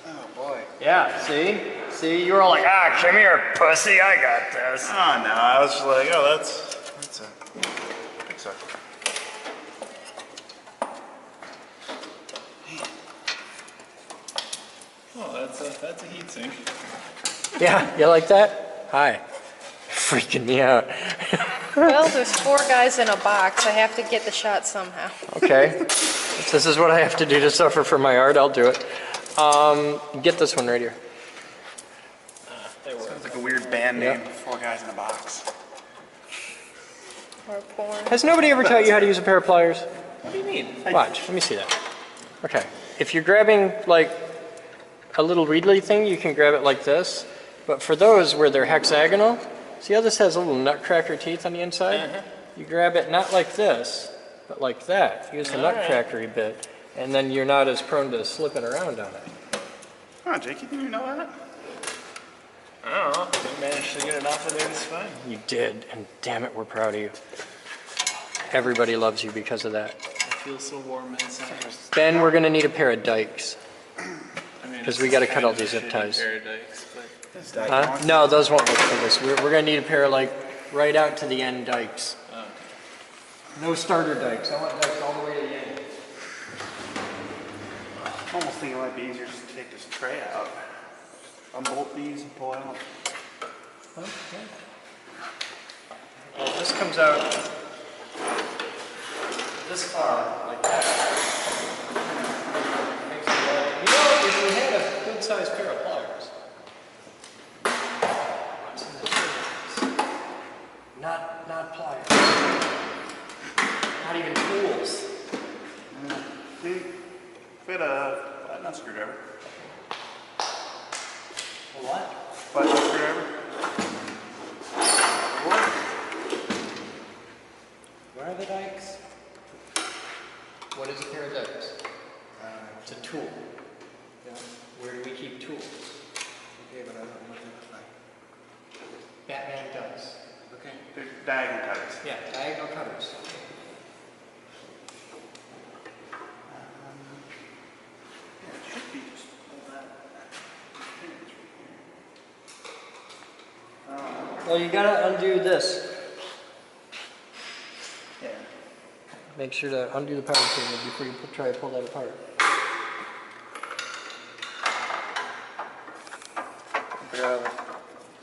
Oh boy. Yeah, see? See, you were all like, ah, come here, pussy, I got this. Oh no, I was just like, oh, that's a. Oh, that's a heat sink. Yeah, you like that? Hi. Freaking me out. Well, there's 4 guys in a box. I have to get the shot somehow. Okay. If this is what I have to do to suffer for my art, I'll do it. Get this one right here. Sounds like a weird band name. 4 guys in a box. Or porn. Has nobody ever taught you how to use a pair of pliers? What do you mean? Watch, let me see that. Okay. If you're grabbing like a little Reedley thing, you can grab it like this. But for those where they're hexagonal, see how this has little nutcracker teeth on the inside? You grab it not like this, but like that. Use the nutcrackery bit, and then you're not as prone to slipping around on it. Oh, Jake, you didn't know that? I don't know. We managed to get it off of there this fine. You did, and damn it, we're proud of you. Everybody loves you because of that. I feel so warm inside. Ben, we're gonna need a pair of dikes. I mean, 'Cause it's we gotta kind cut all of a these zip shitty ties. paradise, but- Huh? No, those won't work for this. We're gonna need a pair like right out to the end dikes. Okay. No starter dikes. I want dikes all the way to the end. I almost think it might be easier just to take this tray out. Unbolt these and pull out. Okay. Well, this comes out this far, like that. Makes it light. You know, if we had a good sized pair of pliers. Not pliers. Not even tools. See, fit a flat screwdriver. What? Flat screwdriver. Where are the dikes? What is a pair of dikes? It's a tool. Yeah. Where do we keep tools? Okay, but I don't know what they look like. Batman does. Okay. They're diagonal cutters. Yeah, diagonal cutters. It should be just pull that. Well, you gotta undo this. Yeah. Make sure to undo the power cable before you try to pull that apart. The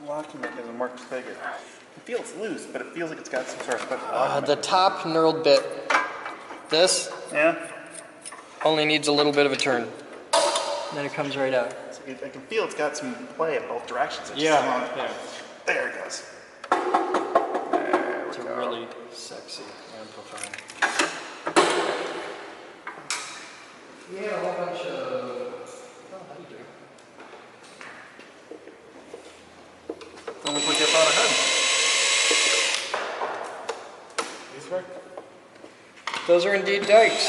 locking mechanism works bigger. It feels loose, but it feels like it's got some sort of special locking The top knurled bit, this mechanism. only needs a little bit of a turn. Then it comes right out. So I can feel it's got some play in both directions. It's Yeah, just yeah. There it goes. It's a really sexy amplifier. We had a whole bunch of... Oh, how do you do? Almost like I thought ahead. These work? Those are indeed dikes.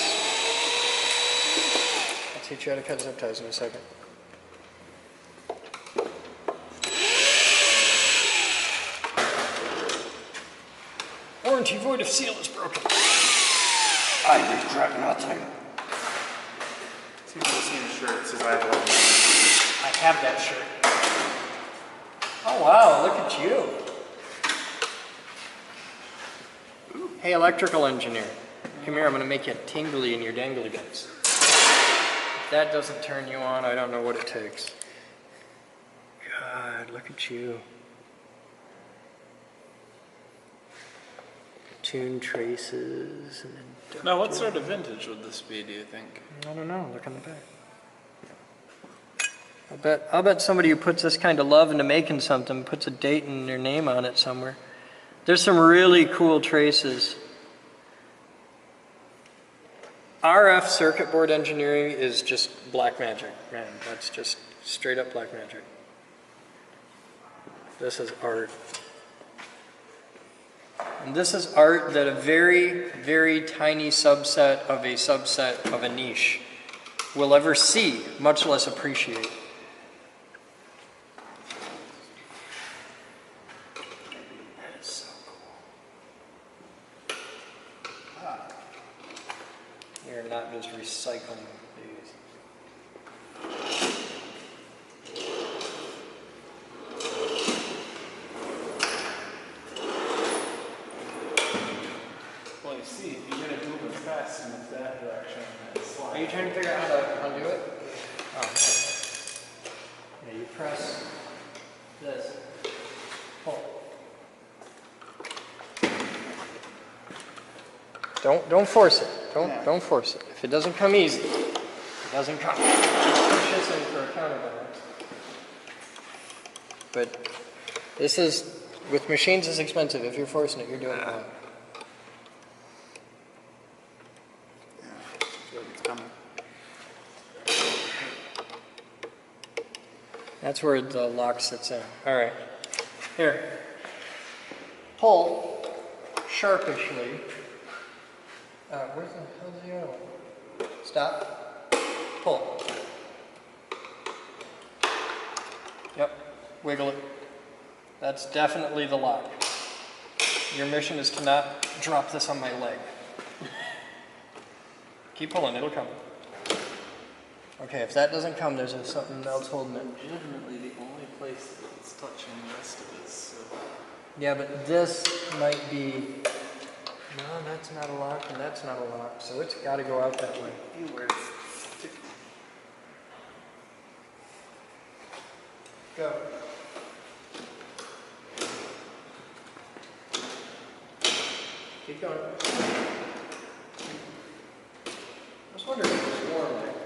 I'll teach you how to cut zip ties in a second. Warranty void if seal is broken. I regret nothing. See if you'll see in the shirt. It says I have 11. I have that shirt. Oh wow, look at you. Hey, electrical engineer. Come here, I'm gonna make you tingly in your dangly bits. If that doesn't turn you on, I don't know what it takes. God, look at you. Tune traces and inductors. Now, what sort of vintage would this be, do you think? I don't know, look on the back. I'll bet somebody who puts this kind of love into making something puts a date and their name on it somewhere. There's some really cool traces. RF circuit board engineering is just black magic, man. That's just straight up black magic. This is art. And this is art that a very, very tiny subset of a niche will ever see, much less appreciate. That is so cool. You're not just recycling these. Well, you see, if you're gonna move it fast in that direction, then slide. Are you trying to figure out how to undo it? Oh, no. Yeah, you press this. Pull. Don't force it. Don't force it. If it doesn't come easy, it doesn't come. Push this in for a counterbalance. But this is, with machines, it's expensive. If you're forcing it, you're doing it wrong. It's coming. That's where the lock sits in. All right. Here. Pull sharpishly. Where's the hell's the other one? Stop. Pull. Yep. Wiggle it. That's definitely the lock. Your mission is to not drop this on my leg. Keep pulling, it'll come. Okay, if that doesn't come, there's something else holding it. Legitimately, the only place that it's touching the rest of it, so. Yeah, but this might be. No, that's not a lock, and that's not a lock, so it's got to go out that way. Go. Keep going. I was wondering if it was warm there.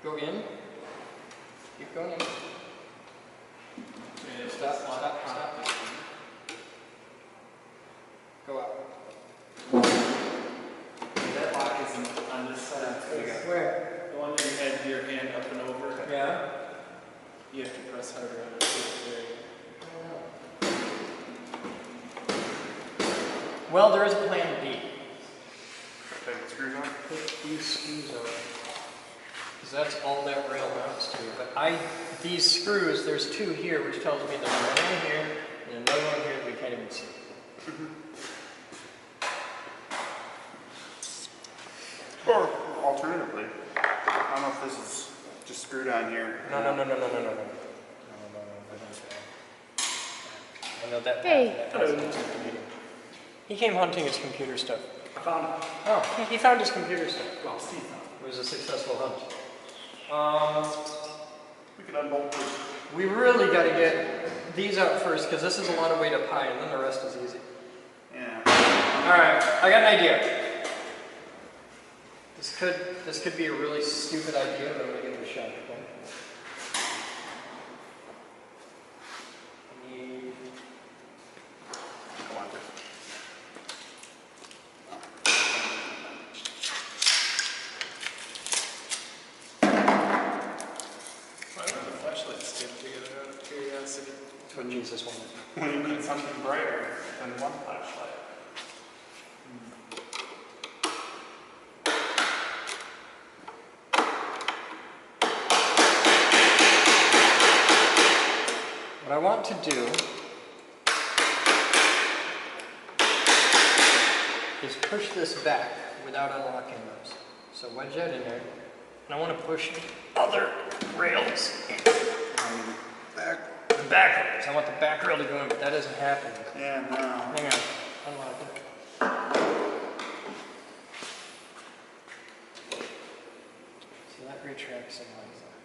Go in. Keep going in. Stop, stop, stop. Go out. That lock isn't on this side. Where? The one that you had your hand up and over. Yeah. You have to press harder on it. Well, there is a plan B. Take the screws on. Put these screws on. Because that's all that rail mounts to. But these screws, there's two here, which tells me there's one here and another one here that we can't even see. Or alternatively, I don't know if this is just screwed on here. No. I know that. Hey. He came hunting his computer stuff. I found it. Oh, he found his computer stuff. Well, Steve found It was a successful hunt. We can unbolt this. We really got to get these out first because this is a lot of weight up high, and then the rest is easy. Yeah. All right, I got an idea. This could be a really stupid idea, but I'm gonna give it a shot. Okay? Come on. Why would the flashlight stick together out of curiosity? That's what Jesus wanted. When you need something brighter than one flashlight. What I want to do is push this back without unlocking those. So wedge that in there, and I want to push the other rails back. The back rails. I want the back rail to go in, but that isn't happening. Yeah, no. Hang on. Unlock it. So that retracts in like that.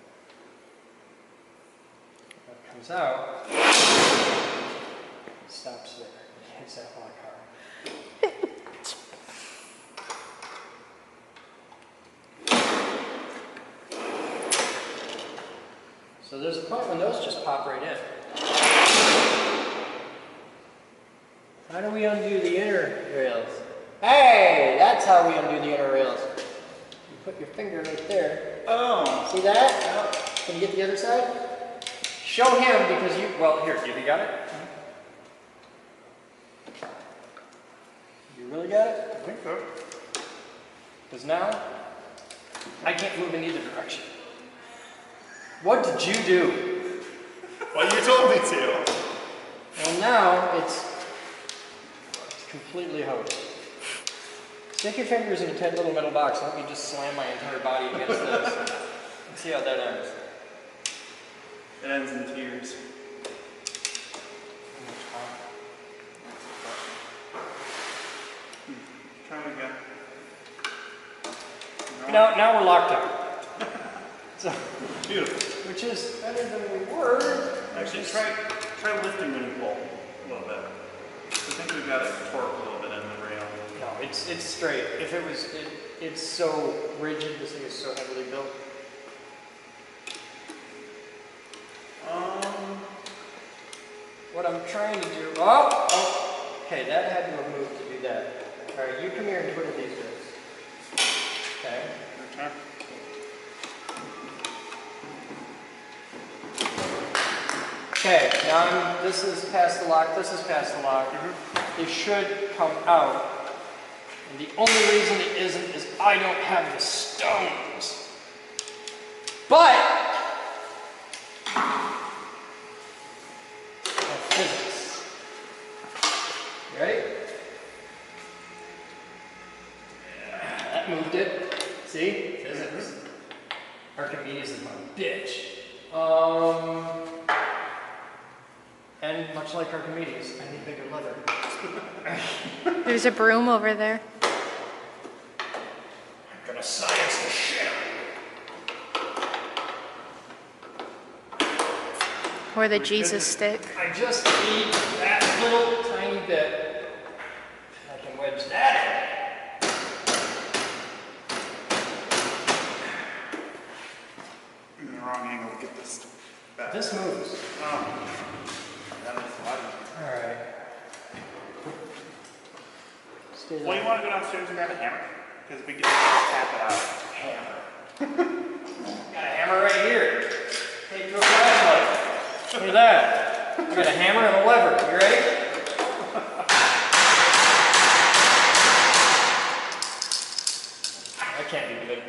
That comes out. It stops there. It hits that lock hard. So there's a point when those just pop right in. How do we undo the inner rails? Hey, that's how we undo the inner rails. You put your finger right there. Oh. See that? Can you get the other side? show him because you, well, here, you got it? You really got it? I think so. Because now, I can't move in either direction. What did you do? Well, you told me to. Well, now it's completely hosed. Stick your fingers in a tight little metal box. Let me just slam my entire body against this. And see how that ends. It ends in tears. Try it again. Now we're locked up. So, Beautiful. which is better than we were. Actually, try lifting when you pull a little bit. I think we've got it torqued a little bit in the rail. No, it's straight. If it was, it's so rigid. This thing is so heavily built. What I'm trying to do. Oh, okay. That had to have moved to do that. All right, you come here and twiddle these bits. Okay. Okay. Okay, now this is past the lock, this is past the lock. It should come out. And the only reason it isn't is I don't have the stones. But I have physics. You ready? That moved it. See? Physics. Archimedes is my bitch. And much like Archimedes, I need bigger leather. There's a broom over there. I'm gonna science the shit out of you. Or the Jesus stick. I just need that little tiny bit. I can wedge that In the wrong angle to get this in. back. This moves. Oh. That makes a lot easier. Alright. Stay Well, you there. want to go downstairs and grab a hammer? Because we can tap it out. Hammer. Got a hammer right here. Take to a flashlight. Look at that. I got a hammer and a lever. You ready? That can't be good.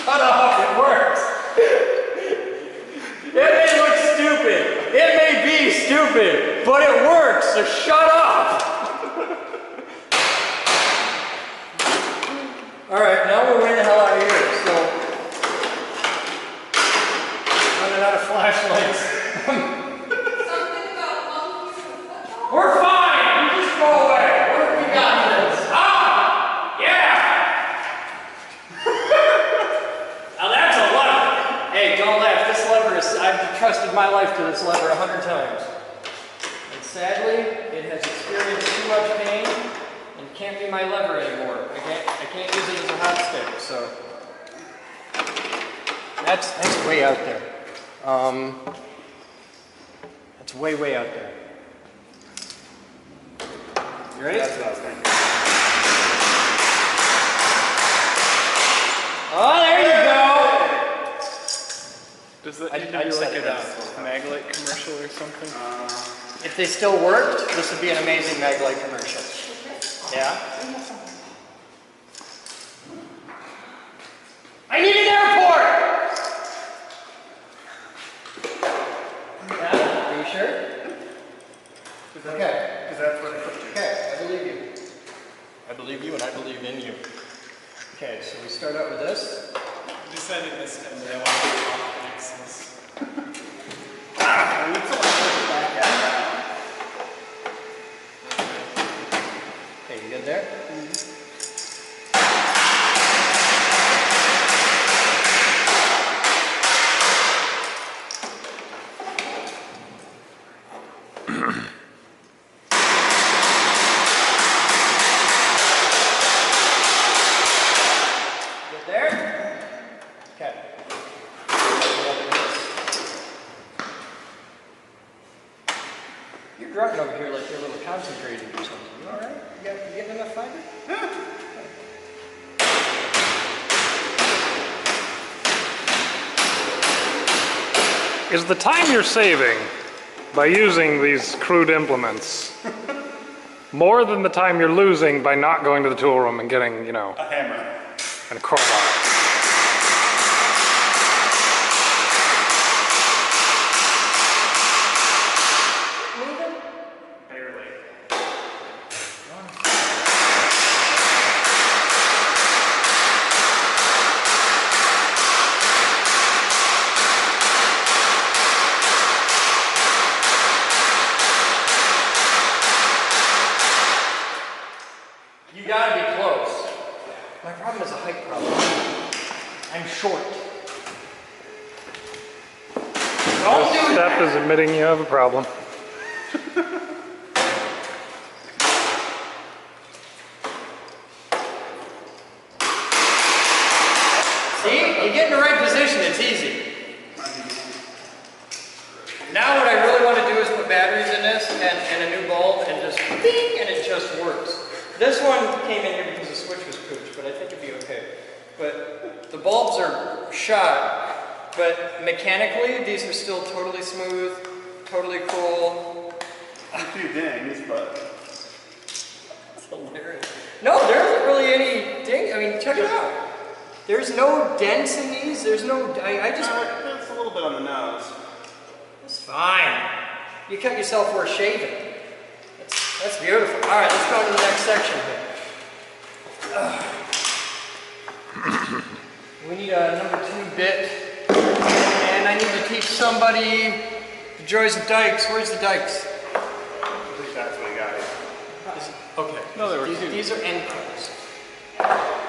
Shut up, it works. It may look stupid. It may be stupid, but it works, so shut up. Alright, now we're way the hell out of here, so running out of flashlights. We're fine! You just go away! We got this. Ah! Yeah! Now that's a lever! Hey, don't laugh. This lever is, I've trusted my life to this lever 100 times. And sadly, it has experienced too much pain and can't be my lever anymore. I can't use it as a hot stick, so. That's way out there. That's way out there. You ready? That's what I was thinking. Oh, there you go! Does that I- need I to be set like it a up. Maglite commercial or something? If they still worked, this would be an amazing Maglite commercial. Yeah? I need an airport! Yeah? Are you sure? Okay. Because that's what I put you. Okay, I believe you. I believe you and I believe in you. Okay, so we start out with this. I decided this time that I want to do off axis. Okay, you good there? Good there? Okay. You're grunting over here like fiber? Is the time you're saving by using these crude implements more than the time you're losing by not going to the tool room and getting, you know, A hammer. and a crowbar? Barely. You gotta be close. My problem is a height problem. I'm short. Don't do Step that. is admitting you have a problem. See? You get in the right position, it's easy. Now what I really want to do is put batteries in this and a new bulb and just ding, and it just works. This one came in here because the switch was pooched, but I think it'd be okay. But the bulbs are shot, but mechanically these are still totally smooth, totally cool. A few dings, but It's hilarious. No, there isn't really any ding. I mean, check it out. There's no dents in these. There's no. I just. it's a little bit on the nose. It's fine. You cut yourself for a shaving. That's beautiful. All right, let's go to the next section here. We need a number 2 bit, and I need to teach somebody the joys of dikes. Where's the dikes? I think that's what you got. Okay. No, there were two. These are end codes,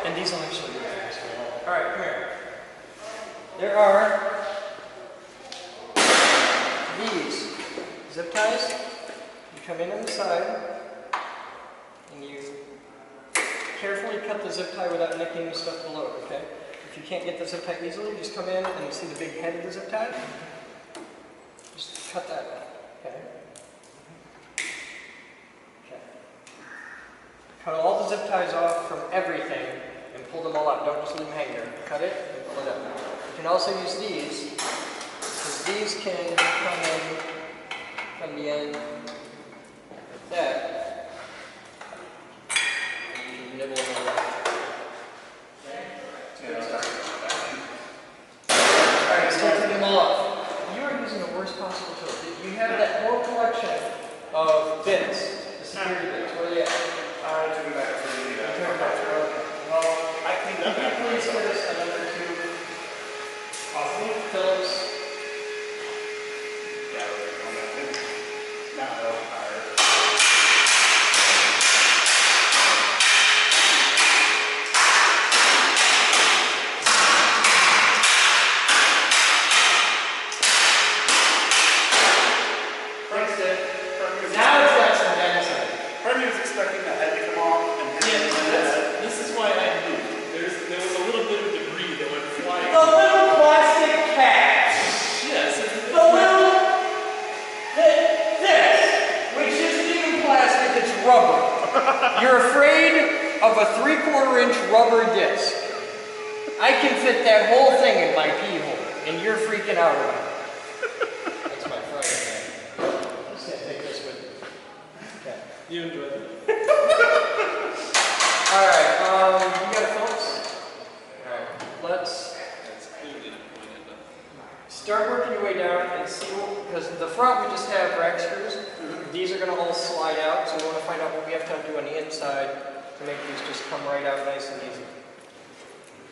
and these will actually be fast. All right, come here. There are these zip ties. You come in on the side, and you carefully cut the zip tie without nicking the stuff below, okay? If you can't get the zip tie easily, just come in and see the big head of the zip tie. Just cut that out, okay? Okay. Cut all the zip ties off from everything and pull them all out. Don't just leave them hang there. Cut it and pull it up. You can also use these, because these can come in from the end like that. And you can nibble them all out. Alright, still taking them all off. You are using the worst possible tool. You have that whole collection of bits, the security bits. Where are they at? I took it back for the Well, I cleaned can up you that. please get us another 2 Phillips? Yeah, we're on that thing. Now they'll fire. Thanks, Dave. Now it's got some dents in it. Part of me was expecting the head to come off and hit Yeah, the this is why I knew. There was a little bit of debris that went flying. The little plastic cat. Yes. The little. This, which isn't even plastic, it's rubber. You're afraid of a 3/4 inch rubber disc. I can fit that whole thing in my pee hole, and you're freaking out about it. That's my Friday night. I'm just gonna take this with me. Okay. You enjoyed it. Alright, you got a Phillips? Alright, let's start working your way down and see what, because the front we just have rack screws. These are going to all slide out, so we want to find out what we have to do on the inside to make these just come right out nice and easy.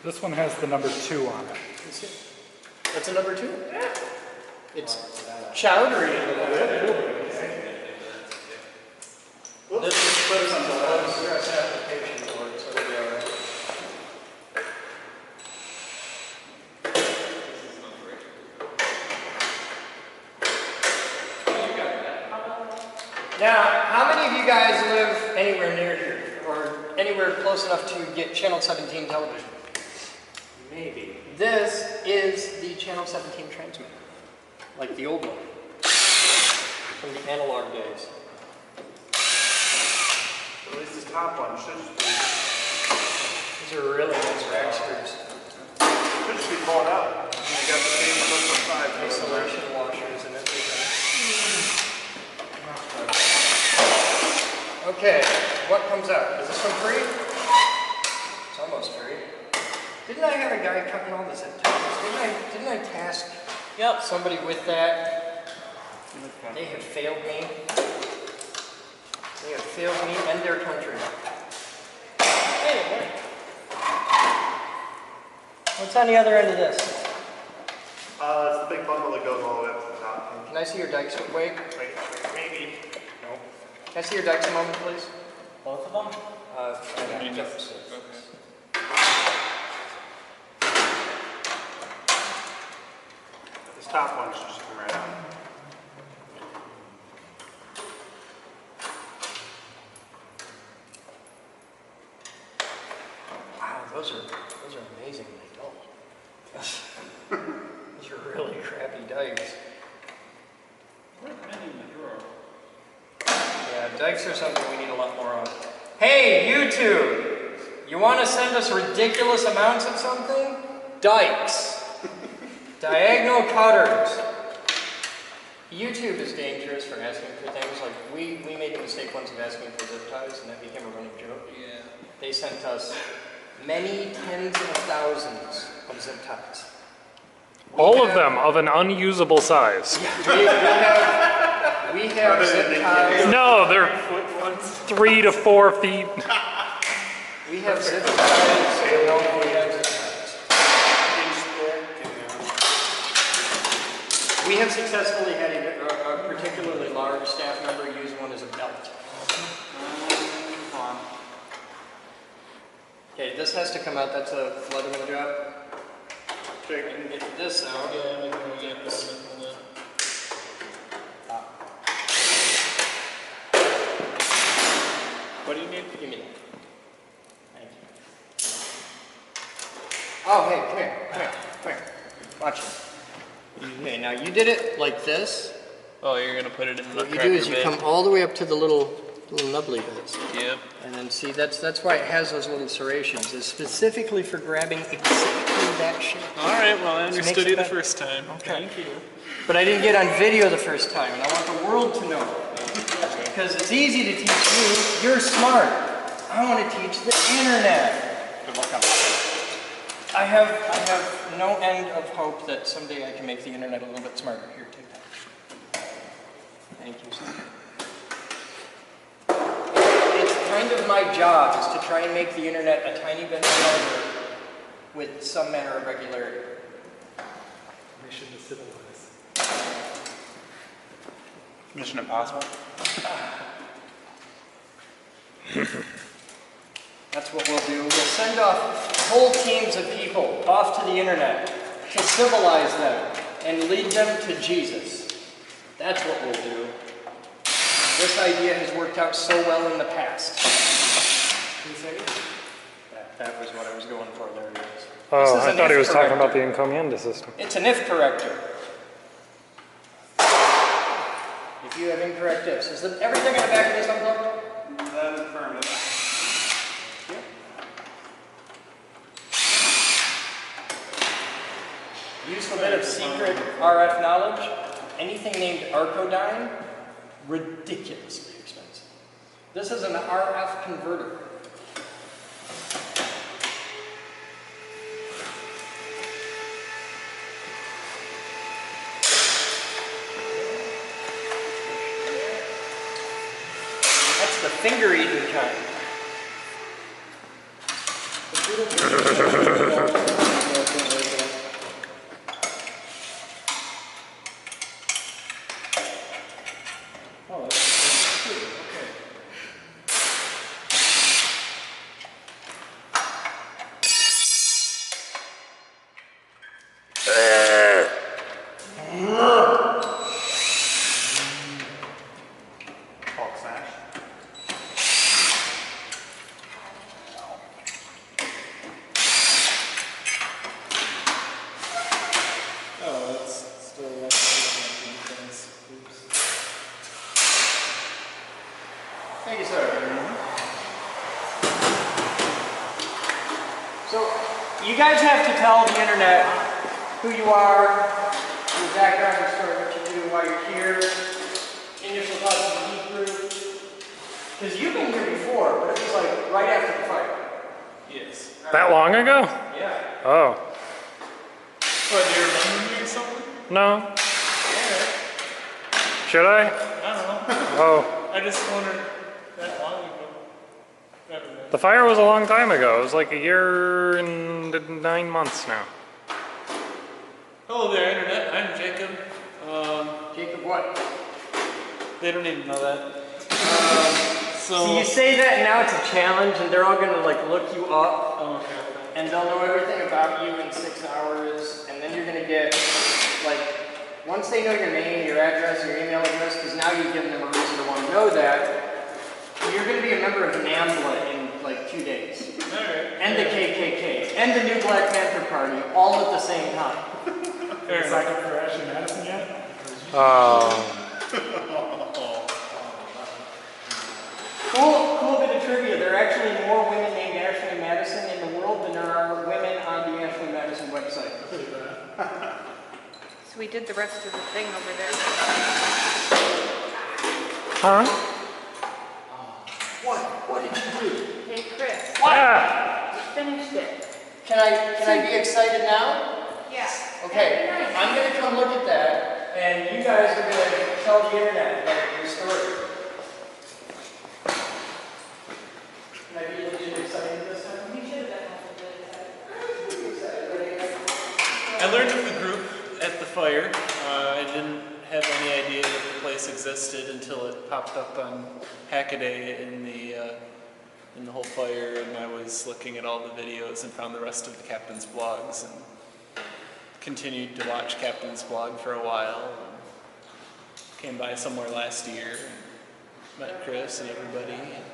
This one has the number 2 on it. That's a number 2? It's chowdery a little bit. This is put us on the low stress application for it, so it'll be alright. Now, how many of you guys live anywhere near here? Or anywhere close enough to get Channel 17 television? Maybe. This is the Channel 17 transmitter. Like the old one. From the analog days. At least this top one should just be, These are really nice rack screws. should just be pulled out. You got the same personal size. Isolation washers and everything. Okay, what comes out? Is this one free? It's almost free. Didn't I have a guy cutting all the zip ties? Didn't I task somebody with that? They have failed me. They have failed me and their country. Anyway. What's on the other end of this? It's the big bundle that goes all the way up to the top. Can I see your dikes? Wait. Maybe. No. Can I see your dikes a moment, please? Both of them? This top one should just come right out. Wow, those are amazingly dull. Those are really crappy dikes. Yeah, dikes are something we need a lot more of. Hey, YouTube! You want to send us ridiculous amounts of something? Dikes. Diagonal cutters. YouTube is dangerous for asking for things. Like, we made the mistake once of asking for zip ties, and that became a running joke. Yeah. They sent us many tens of thousands of zip ties. All of them of an unusable size. We have zip ties. No, they're 3 to 4 feet. We have zip ties. We have zip ties. We have successfully had a particularly large staff member use one as a belt. Okay, this has to come out. That's a Leatherman job. Okay, I can get this out. What do you need? Give me that. Thank you. Oh, hey, come here. Watch it. Okay, now you did it like this. Oh, you're gonna put it in the What you do is you come all the way up to the little nubbly bits. Yep. And then see, that's why it has those little serrations. It's specifically for grabbing exactly that shape. All right. Well, I understood you the better. first time. Okay. Thank you. But I didn't get on video the first time, and I want the world to know. Because it's easy to teach you. You're smart. I want to teach the internet. Good luck on that. I have no end of hope that someday I can make the internet a little bit smarter. Here, take that. Thank you, sir. It's kind of my job is to try and make the internet a tiny bit smarter with some manner of regularity. Mission to civilize. Mission Impossible. That's what we'll do. We'll send off whole teams of people off to the internet to civilize them and lead them to Jesus. That's what we'll do. This idea has worked out so well in the past. Can you see? That was what I was going for. There it is. Oh, I thought he was talking about the encomienda system. It's an if corrector. If you have incorrect ifs. Is everything in the back of this unplugged? That is affirmative. Useful bit of secret RF knowledge. Anything named Arcodyne, ridiculously expensive. This is an RF converter. That's the finger-eating kind. So, you guys have to tell the internet who you are, your background, your story, what you do, why you're here, initial thoughts of the geek group. Because you've been here before, but it was like right after the fire. Yes. That long ago? Yeah. Oh. What, do you remember me or something? No. Alright. Should I? I don't know. Oh. I just wondered that long ago. The fire was a long time ago. It was like a year and 9 months now. Hello there, Internet. I'm Jacob. Jacob what? They don't even know that. So you say that and now it's a challenge and they're all gonna like look you up. Oh, okay. And they'll know everything about you in 6 hours, and then you're gonna get, like, once they know your name, your address, your email address, because now you've given them a reason to want to know that, you're gonna be a member of NAMBLA in, like, 2 days. Alright. And the KKK, and the new Black Panther Party, all at the same time. Fair enough. Second for Ashley Madison yet? Cool bit of trivia. There are actually more women named Ashley Madison in the world than there are women on the Ashley Madison website. So we did the rest of the thing over there. Huh? What did you do? Hey, Chris, What? we finished it. Can I be excited now? Yeah. Okay, I'm gonna come look at that, and you guys are gonna tell the internet your story. Can I be legit excited this time? You should have been I learned of the group at the fire. I didn't have any idea that the place existed until it popped up on Hackaday in the whole fire, and I was looking at all the videos and found the rest of the captain's blogs and continued to watch Captain's blog for a while. And came by somewhere last year and met Chris and everybody. And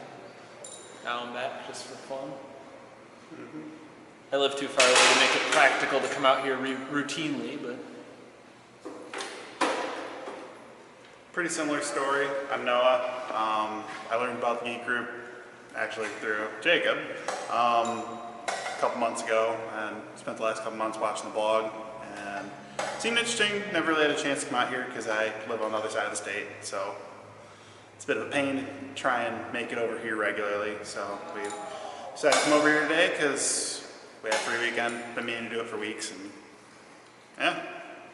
now I'm back just for fun. I live too far away to make it practical to come out here routinely, but Pretty similar story. I'm Noah. I learned about the Geek Group actually through Jacob a couple months ago, and spent the last couple months watching the blog, and it seemed interesting. Never really had a chance to come out here because I live on the other side of the state, so it's a bit of a pain to try and make it over here regularly. So we decided to come over here today because we had a free weekend. Been meaning to do it for weeks, and yeah,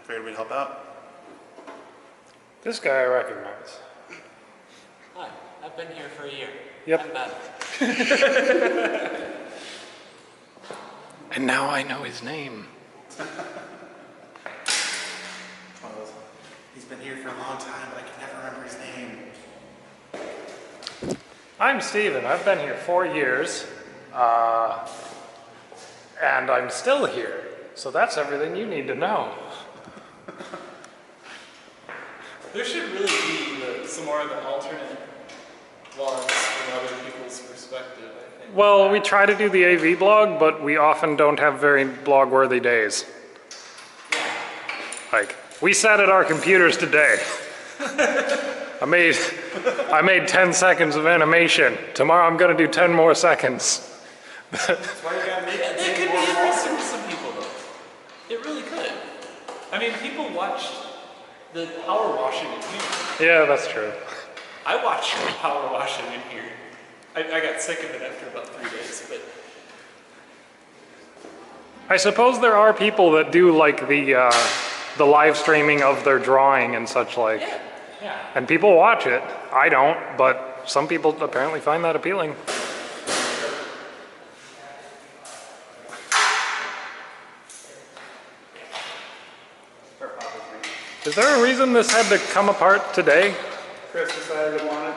figured we'd help out. This guy I recognize. Hi, I've been here for a year. Yep. I'm Ben. And now I know his name. He's been here for a long time, but I can never remember his name. I'm Steven. I've been here 4 years. And I'm still here. So that's everything you need to know. there should really be some more of the alternate vlogs from other people's perspective, I think. Well, we try to do the AV blog, but we often don't have very blog-worthy days. Like, we sat at our computers today. I made 10 seconds of animation. Tomorrow I'm gonna do 10 more seconds. That could be interesting to some people, though. It really could. I mean, people watched the power washing in here. Yeah, that's true. I watched the power washing in here. I got sick of it after about 3 days, but I suppose there are people that do like the live streaming of their drawing and such like. yeah. And people watch it. I don't, but some people apparently find that appealing. Is there a reason this had to come apart today? Chris decided he wanted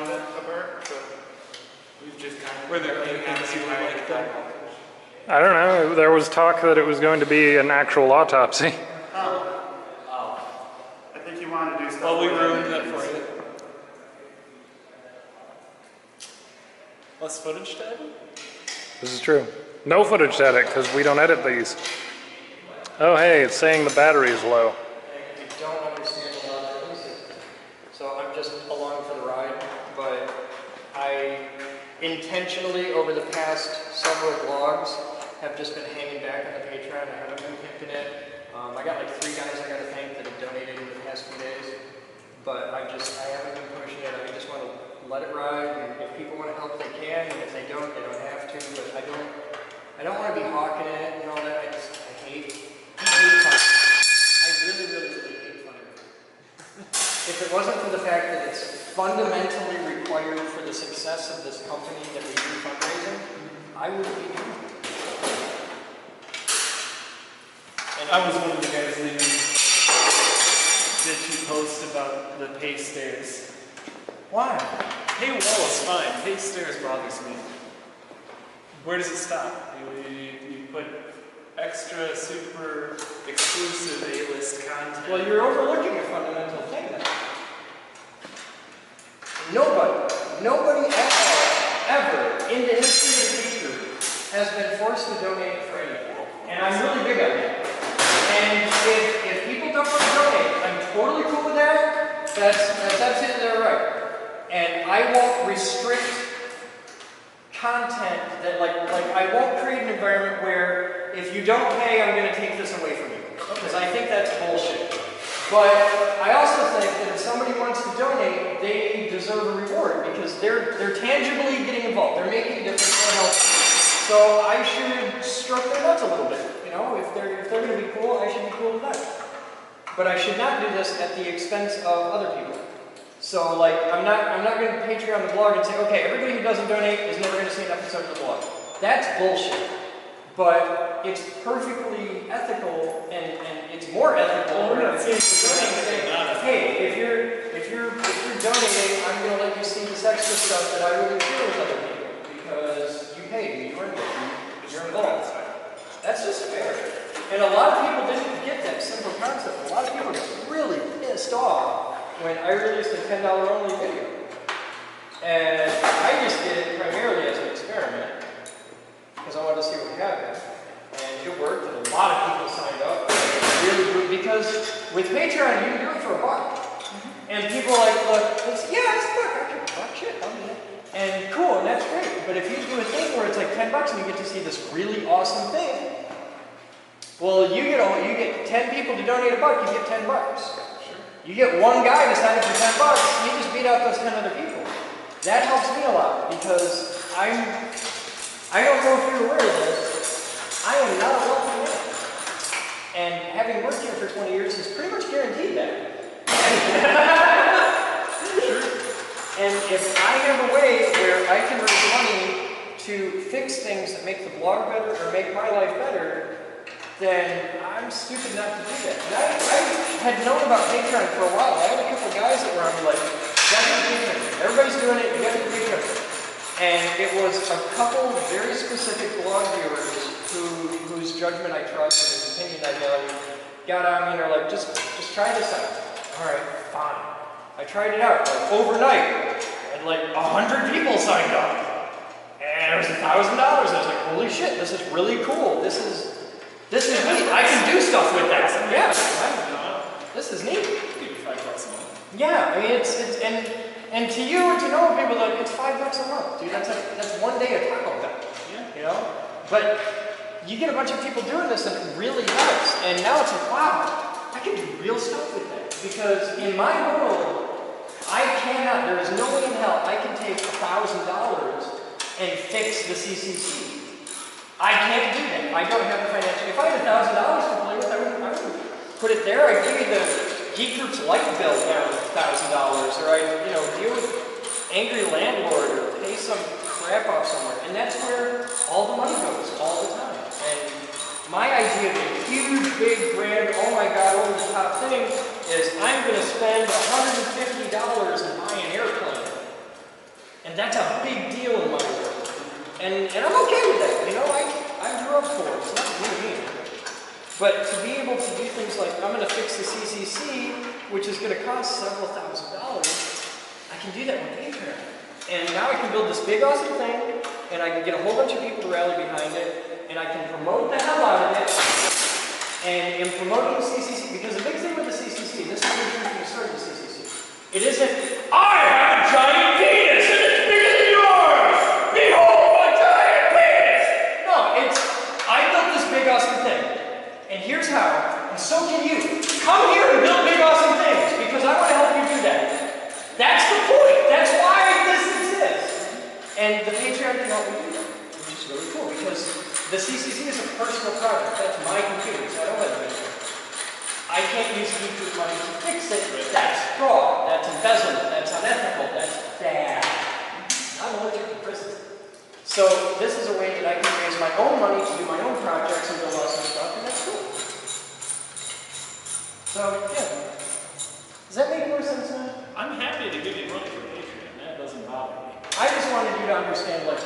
it apart, so we've just kind of... Were there other things you would like done? I don't know. There was talk that it was going to be an actual autopsy. I think you wanted to do stuff... Well, we ruined that for you. Less footage to edit? This is true. No footage to edit because we don't edit these. Oh, hey, it's saying the battery is low. I don't understand a lot of things, so I'm just along for the ride, but I intentionally, over the past several vlogs, have just been hanging back on the Patreon. I haven't been pimping it. I got like 3 guys I gotta thank that have donated in the past few days. But I haven't been pushing it. I just want to let it ride. And if people want to help, they can. And if they don't have to. But I don't want to be hawking it and all that. I hate fun. I really hate fun. If it wasn't for the fact that it's fundamentally required for the success of this company that we do fundraising, I would be doing it. And I was one of the guys that you post about the pay stairs. Why? Pay wall is fine. Pay stairs bothers me. Where does it stop? You put extra, super exclusive A-list content. Well, you're overlooking a fundamental thing then. Nobody ever in the history of the group has been forced to donate for anything. And I'm really big on that. And if people don't want to donate, I'm totally cool with that. That's absolutely right. And I won't restrict content that I won't create an environment where if you don't pay, I'm going to take this away from you. Because I think that's bullshit. But I also think that if somebody wants to donate, they deserve a reward because they're tangibly getting involved. They're making a difference. They're helping. So I should stroke their nuts a little bit. You know, if they're going to be cool, I should be cool with that. But I should not do this at the expense of other people. So like, I'm not going to Patreon the blog and say, okay, everybody who doesn't donate is never going to see an episode of the blog. That's bullshit. But it's perfectly ethical, and it's more ethical. We're not saying, hey, if you're donating, I'm going to let you see this extra stuff that I wouldn't share with other people because you paid me, you earned it, you're involved. That's just fair. And a lot of people didn't get that simple concept. A lot of people got really pissed off when I released a $10 only video. And I just did it primarily as an experiment because I wanted to see what we had there. And it worked, and a lot of people signed up. Really good, because with Patreon, you can do it for $1. And people are like, look, yeah, it's $1. I can fuck shit, I'll do it. And cool, and that's great. But if you do a thing where it's like $10 and you get to see this really awesome thing, well, you get 10 people to donate $1, you get $10. You get one guy to sign up for $10, you just beat out those 10 other people. That helps me a lot because I don't know if you're aware of this, I am not a wealthy man. And having worked here for 20 years has pretty much guaranteed that. And if I have a way where I can raise money to fix things that make the blog better or make my life better, then I'm stupid not to do that. And I had known about Patreon for a while. I had a couple of guys that were on me like, everybody's doing it, you gotta do Patreon. And it was a couple very specific blog viewers whose judgment I trust and whose opinion I value got on me and are like, just try this out. All right, fine. I tried it out. Like, overnight, and like 100 people signed up. And it was $1,000. I was like, holy shit, this is really cool. This is neat. I can do stuff with that. Yeah. This is neat. Yeah, I mean and to you and to normal people, like it's $5 a month, dude. That's one day of Taco Bell. You know? But you get a bunch of people doing this and it really helps. And now it's like, wow, I can do real stuff with that. Because in my world, there is no way in hell I can take $1,000 and fix the CCC. I can't do that. I don't have the financial. If I had $1,000 to play with, I would put it there. I'd give you the Geek Group's light bill down $1,000, or I'd deal with angry landlord or pay some crap off somewhere. And that's where all the money goes all the time. And my idea of a huge, big, grand, oh my God, over the top thing is I'm going to spend $150 and buy an airplane. And that's a big deal in my world. And I'm okay with that, I grew up poor, it's not really me. But to be able to do things like, I'm going to fix the CCC, which is going to cost several $1,000s, I can do that with Patreon. And now I can build this big awesome thing, and I can get a whole bunch of people to rally behind it, and I can promote the hell out of it. And in promoting the CCC, because the big thing with the CCC, this is the reason we started the CCC, it isn't, I have a giant penis and it's bigger than yours! Behold my giant penis! No, it's, I so can you. Come here and build big awesome things, because I want to help you do that. That's the point. That's why this exists. And the Patreon can help me do that, which is really cool, because the CCC is a personal project. That's my computer, so I don't have it. I can't use YouTube money to fix it. That's fraud. That's embezzlement. That's unethical. That's bad. I'm allergic to prison. So this is a way that I can raise my own money to do my own projects and build awesome stuff, and that's cool. So, yeah. Does that make more sense now? I'm happy to give you money for Patreon. That doesn't bother me. I just wanted you to understand, like,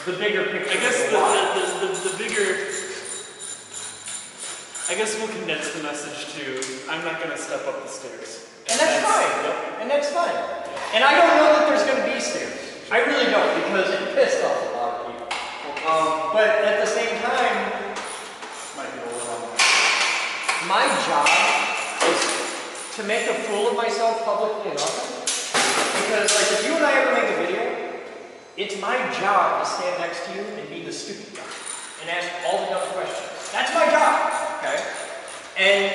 the bigger picture. I guess the bigger... I guess we'll condense the message to, I'm not going to step up the stairs. And that's fine. Yep. And that's fine. And I don't know that there's going to be stairs. I really don't, because it pissed off a lot of people. But at the same time, Might be a little. my job is to make a fool of myself publicly and often. Because, like, if you and I ever make a video, it's my job to stand next to you and be the stupid guy and ask all the dumb questions. That's my job, okay? And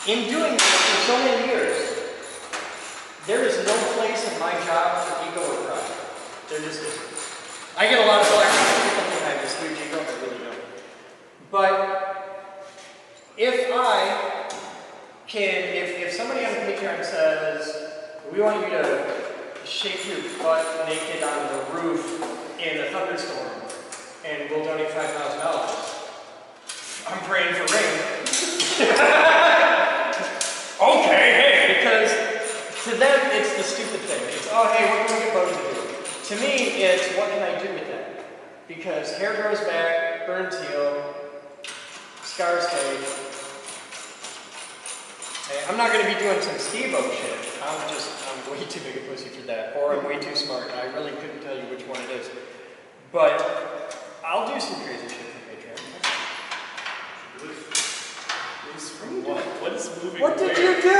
in doing this for so many years, there is no place in my job for ego or pride. There just isn't. I get a lot of flack when people think I have this huge ego, I really don't. But if I can, if somebody on Patreon says, we want you to shake your butt naked on the roof in a thunderstorm, and we'll donate $5,000, I'm praying for rain. Okay, hey, because to them it's the stupid thing. It's, oh hey, what can we get Boden to do? To me, it's what can I do with that? Because hair grows back, burns heal, scars fade. Hey, I'm not going to be doing some Steve-O shit. I'm way too big a pussy for that. Or I'm way too smart. I really couldn't tell you which one it is. But I'll do some crazy shit for Patreon. What is moving? What did you do?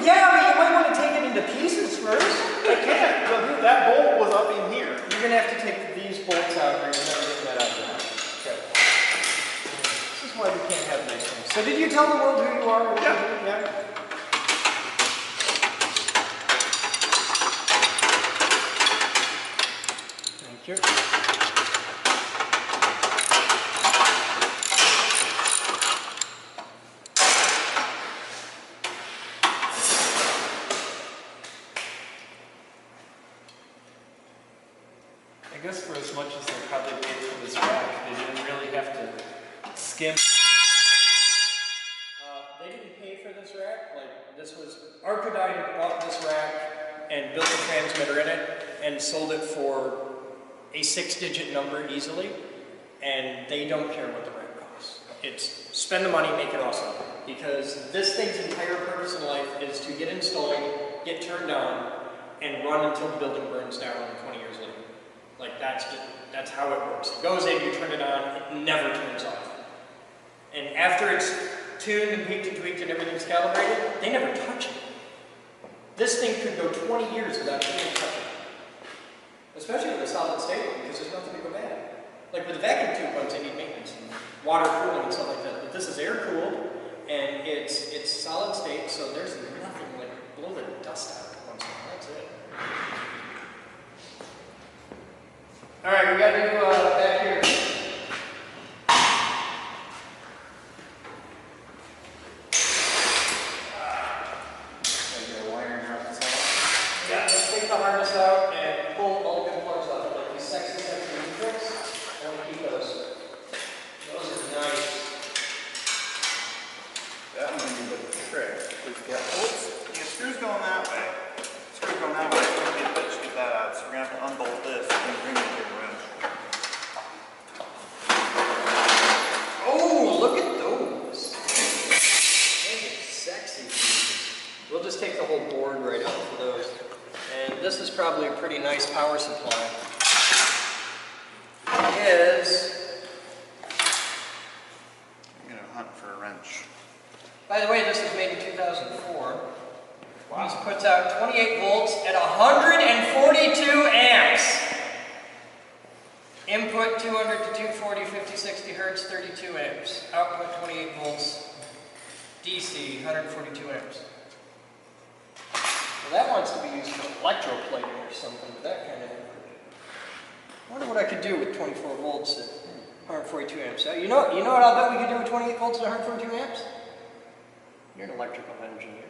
Yeah, but you might want to take it into pieces first. I can't. That bolt was up in here. You're going to have to take these bolts out, or you're never getting that out of there. Okay. This is why we can't have nice things. So did you tell the world who you are? Yeah. Thank you. I guess for as much as they probably paid for this rack, they didn't really have to skim. They didn't pay for this rack. Like, this was, Arcodine bought this rack and built a transmitter in it and sold it for a 6-digit number easily, and they don't care what the rack costs. It's spend the money, make it awesome. Because this thing's entire purpose in life is to get installed, get turned on, and run until the building burns down 20 years later. Like, that's how it works. It goes in, you turn it on, it never turns off. And after it's tuned and peaked and tweaked and everything's calibrated, they never touch it. This thing could go 20 years without even touching it. Especially with a solid state one, because there's nothing to go bad. Like with the vacuum tube ones, they need maintenance and water cooling and stuff like that. But this is air cooled, and it's solid state, so there's nothing, like, blow the dust out once in a while. That's it. All right, we got to do back here. Get a wiring harness out. Yeah, just take the harness out and pull all the good plugs out. Like these sexy tricks. I want to keep those. Those are nice. That one you put the trick. You get screws going that way. Screws going that way. We're going to get a bitch to get that out. So we're going to have to unbolt this and bring it to the room. Oh, look at those. Those are sexy. We'll just take the whole board right out for those. And this is probably a pretty nice power supply. It is. I'm going to hunt for a wrench. By the way, this was made in 2004. Wow. This puts out 28 volts at 142 amps. Input 200 to 240, 50, 60 hertz, 32 amps. Output 28 volts, DC, 142 amps. Well, that wants to be used for electroplating or something, that kind of input. I wonder what I could do with 24 volts at 142 amps. You know what I'll bet we could do with 28 volts at 142 amps? You're an electrical engineer.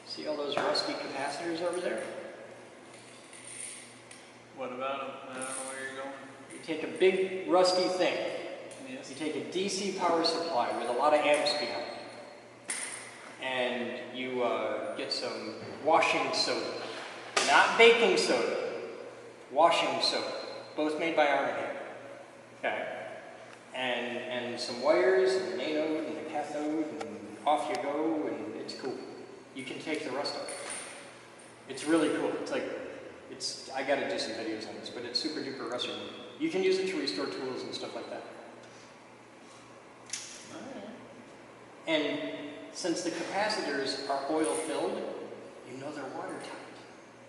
See all those rusty capacitors over there? What about them? I don't know where you're going. You take a big rusty thing. Yes. You take a DC power supply with a lot of amps behind it. And you get some washing soda. Not baking soda. Washing soda. Both made by Armageddon. Okay? And some wires, and an anode, and a cathode, and off you go, and it's cool. You can take the rust off. It's really cool. It's like, I gotta do some videos on this, but it's super duper rust removal. You can use it to restore tools and stuff like that. And since the capacitors are oil filled, you know they're watertight.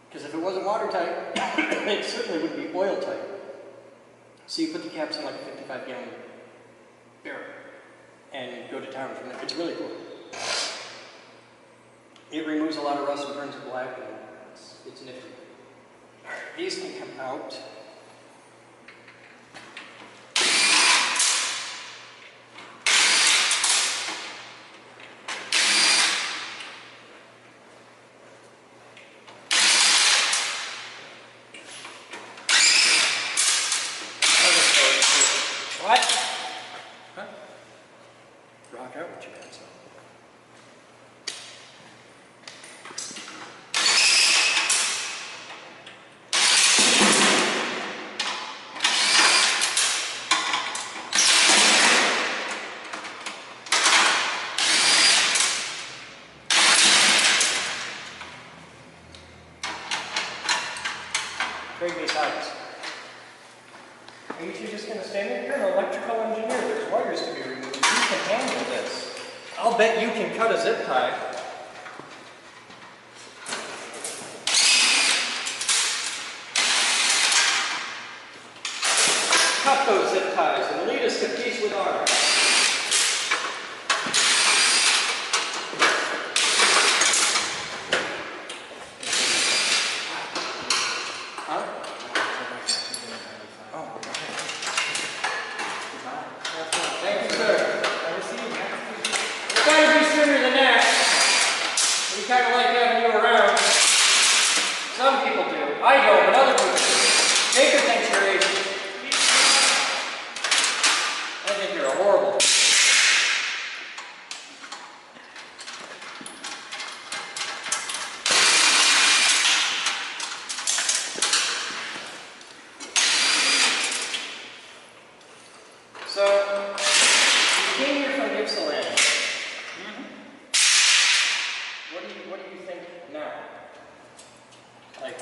Because if it wasn't watertight, it certainly would be oil tight. So you put the caps in like a 55-gallon barrel and go to town from there. It's really cool. It removes a lot of rust and turns it black, and it's nifty. All right, these can come out. What? Huh? Rock out with your hands on. Trade me sides. Are you two just going to stand there? You're an electrical engineer. There's wires to be removed. You can handle this. I'll bet you can cut a zip tie. Cut those zip ties and lead us to peace with honor. Kind of like having you around. Some people do. I don't, but other people do. Jacob thinks you're easy. I think you're horrible. So, you came here from Ypsilanti. What do you think now? Like,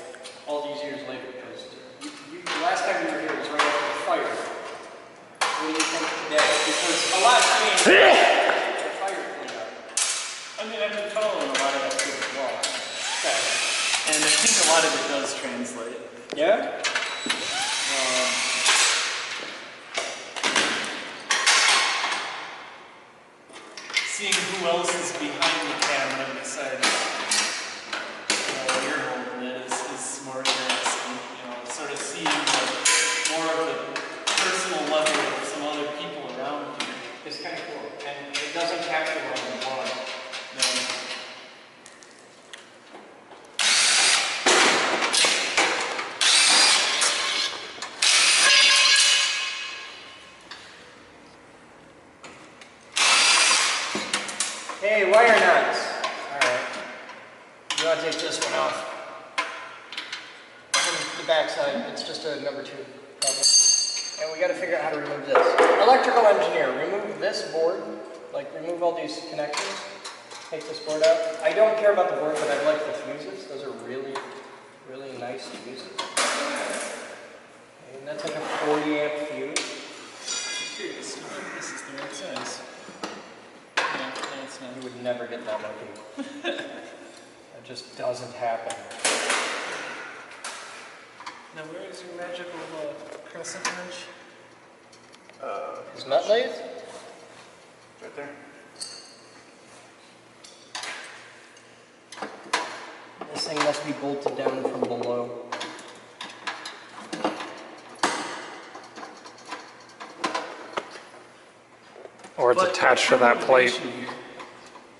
all these years later, because the last time you were here was right after the fire. What do you think today? Because a lot's changed. The fire cleaned up. I mean, I've been following a lot of that stuff as well. Okay. And I think a lot of it does translate. Yeah? Seeing who else is behind the camera besides what you're holding it is more interesting. You know, sort of seeing more of the personal level of some other people around you. It's kind of cool. And it doesn't capture what you want. No. Hey, wire nuts. Alright. You want to take this one off? From the back side, it's just a number 2 problem. And we got to figure out how to remove this. Electrical engineer, remove this board. Like, remove all these connections. Take this board out. I don't care about the board, but I like the fuses. Those are really, really nice fuses. And that's like a 40 amp fuse. Curious if this is the right size. You would never get that lucky. That just doesn't happen. Now, where is your magical 1/2 inch? Is nut lathe? Right there. This thing must be bolted down from below. Or it's attached to that plate.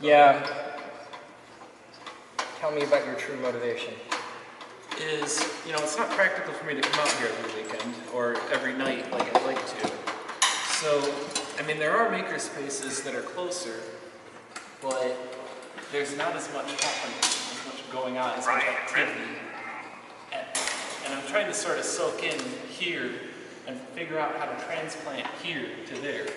Yeah. Tell me about your true motivation. Is, you know, it's not practical for me to come out here every weekend or every night like I'd like to. So, I mean, there are maker spaces that are closer, but there's not as much happening, as much going on, as much activity. And I'm trying to sort of soak in here and figure out how to transplant here to there.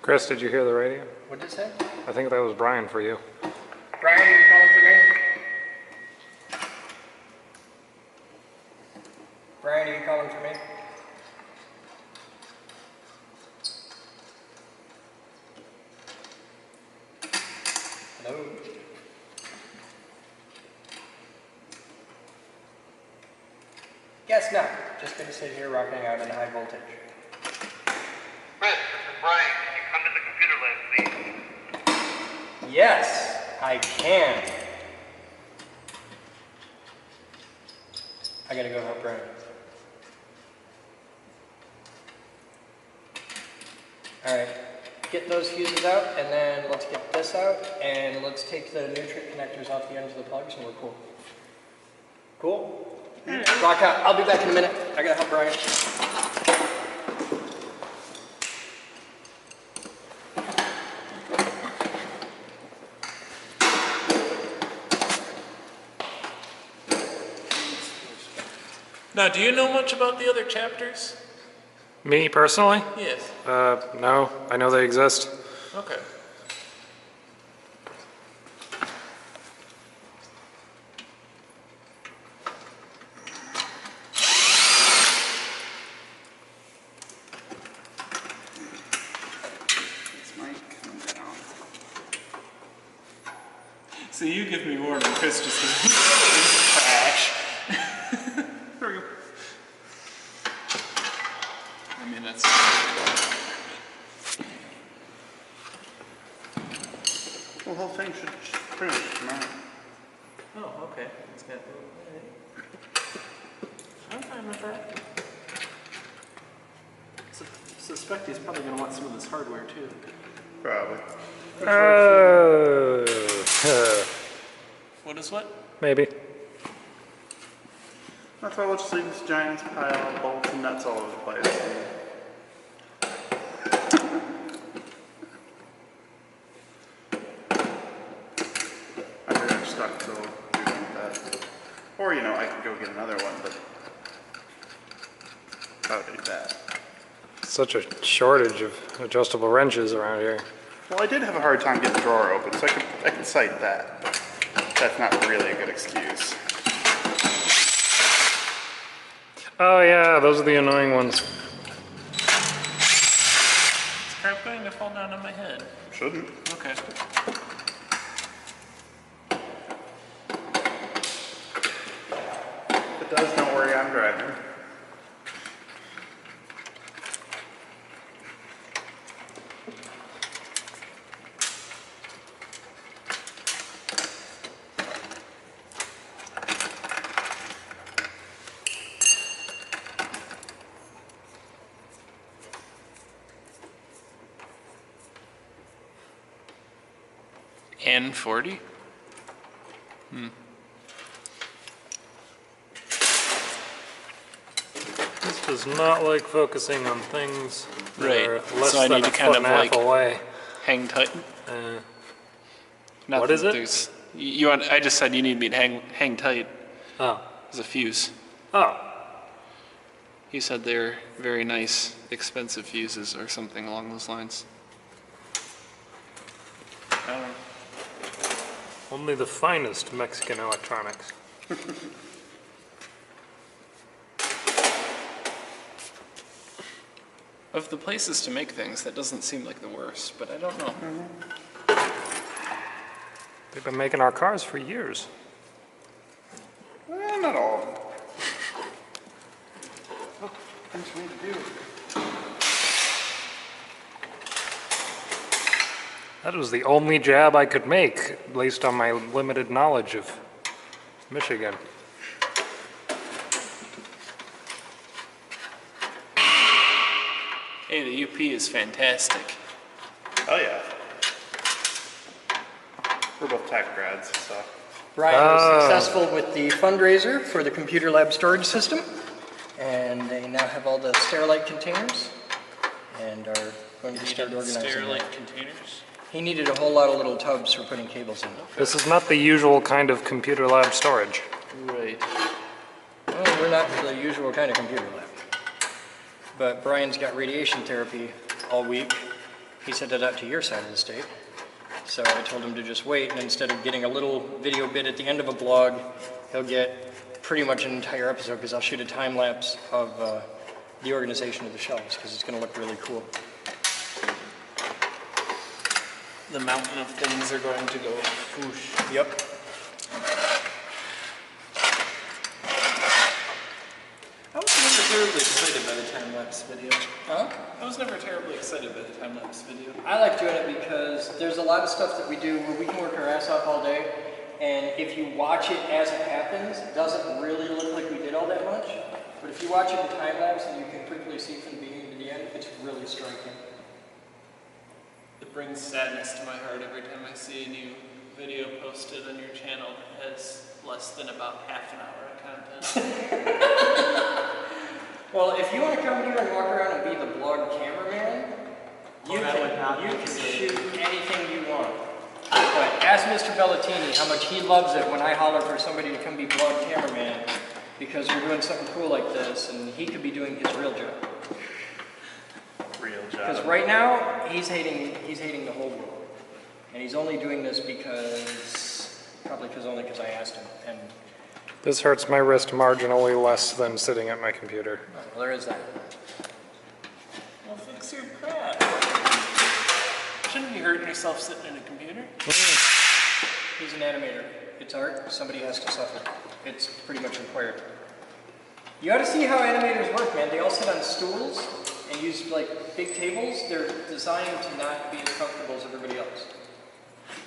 Chris, did you hear the radio? What did it say? I think that was Brian for you. Brian, are you calling for me? Brian, are you calling for me? Hello? Guess not. Just gonna sit here rocking out in high voltage. Chris, this is Brian. Can you come to the computer lab, please? Yes, I can. I gotta go help Brian. Alright, get those fuses out, and then let's get this out, and let's take the nutrient connectors off the ends of the plugs, and we're cool. Cool? Rock out. I'll be back in a minute. I gotta help Brian. Now, do you know much about the other chapters? Me personally? Yes. No. I know they exist. Okay. So you give me warning, Chris just goes, trash. There we go. I mean, that's... The whole thing should pretty much come out. Oh, okay. It's got... I'm fine with that. Suspect he's probably going to want some of this hardware, too. Probably. What is what? Maybe. I thought we'll just leave this giant pile of bolts and nuts all over the place. I'm pretty much stuck till doing that. Or, you know, I could go get another one, but I would do that. Such a shortage of adjustable wrenches around here. Well, I did have a hard time getting the drawer open, so I could cite that, but that's not really a good excuse. Oh yeah, those are the annoying ones. Is crap going to fall down on my head? Shouldn't. Okay. If it does, don't worry, I'm driving. N40? This does not like focusing on things that Right. are less So I than need a to kind foot of and a half like away. hang tight. What is it? You want? I just said you need me to hang tight. Oh. There's a fuse. Oh. He said they're very nice, expensive fuses or something along those lines. Only the finest Mexican electronics. Of the places to make things, that doesn't seem like the worst, but I don't know. They've been making our cars for years. No, not all of them. Oh, things for me to do. That was the only jab I could make based on my limited knowledge of Michigan. Hey, the UP is fantastic. Oh yeah. We're both tech grads, so. Brian was successful with the fundraiser for the computer lab storage system, and they now have all the Sterilite containers, and are going to start organizing them. Sterilite containers? He needed a whole lot of little tubs for putting cables in. This is not the usual kind of computer lab storage. Right. Well, we're not the usual kind of computer lab. But Brian's got radiation therapy all week. He sent it out to your side of the state. So I told him to just wait, and instead of getting a little video bit at the end of a blog, he'll get pretty much an entire episode, because I'll shoot a time lapse of the organization of the shelves, because it's going to look really cool. The mountain of things are going to go whoosh. Yep. I was never terribly excited by the time-lapse video. Huh? I was never terribly excited by the time-lapse video. I like doing it because there's a lot of stuff that we do where we can work our ass off all day, and if you watch it as it happens, it doesn't really look like we did all that much. But if you watch it in time-lapse and you can quickly see from the beginning to the end, it's really striking. It brings sadness to my heart every time I see a new video posted on your channel that has less than about half an hour of content. Well, if you want to come here and walk around and be the blog cameraman, you can shoot anything you want. But ask Mr. Bellatini how much he loves it when I holler for somebody to come be blog cameraman, because we're doing something cool like this, and he could be doing his real job. Real job. Because right now, he's hating the whole world. And he's only doing this probably because I asked him. And This hurts my wrist marginally less than sitting at my computer. well, there is that. Well, fix your crap. Shouldn't be hurting yourself sitting in a computer. He's an animator. It's art. Somebody has to suffer. It's pretty much required. You ought to see how animators work, man. They all sit on stools and use like big tables. They're designed to not be as comfortable as everybody else.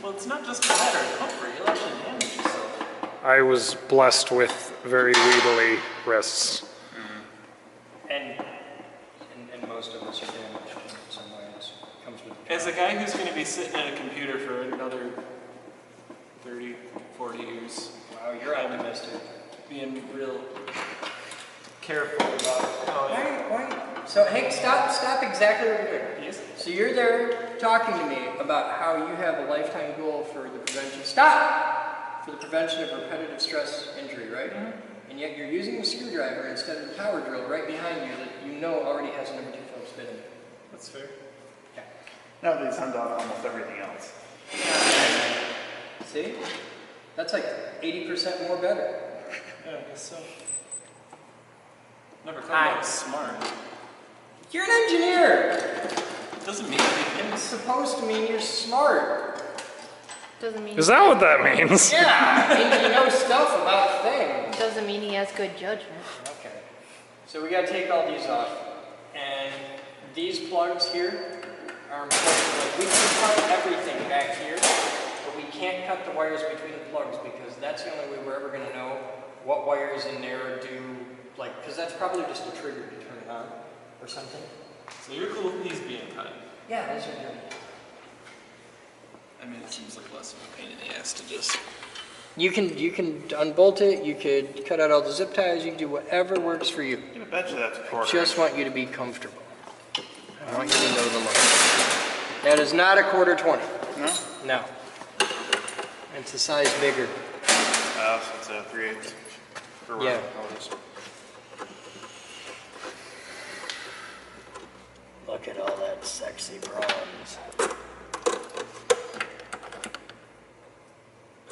Well, it's not just a matter of comfort. You'll actually damage yourself. I was blessed with very wheedly wrists. And most of us are damaged in some ways. Comes with As a guy who's going to be sitting at a computer for another 30, 40 years. Wow, you're optimistic. Being real careful about how Why? So Hank, stop exactly what you're doing. Yes. So you're there talking to me about how you have a lifetime goal for the prevention. Stop! For the prevention of repetitive stress injury, right? Mm-hmm. And yet you're using a screwdriver instead of the power drill right behind you that you know already has a number 2 Phillips bit in it. That's fair. Yeah. Nowadays, I'm down almost everything else. See? That's like 80% more better. Yeah, I guess so. Never thought I was smart. You're an engineer! Doesn't mean anything. It's supposed to mean you're smart. Doesn't mean. Is that what that means? Yeah, it means you know stuff about things. Doesn't mean he has good judgment. Okay. So we gotta take all these off. And these plugs here are important. Like we can cut everything back here, but we can't cut the wires between the plugs because that's the only way we're ever gonna know what wires in there do, like, because that's probably just a trigger to turn it on or something. So you're cool with these being cut? Yeah, those are good. I mean, it seems like less of a pain in the ass to just... You can unbolt it, you could cut out all the zip ties, you can do whatever works for you. I bet you that's a quarter. Just want you to be comfortable. I want you to know the look. That is not a quarter 20. No? No. It's a size bigger. So it's a 3/8. For Yeah. colors. Look at all that sexy bronze.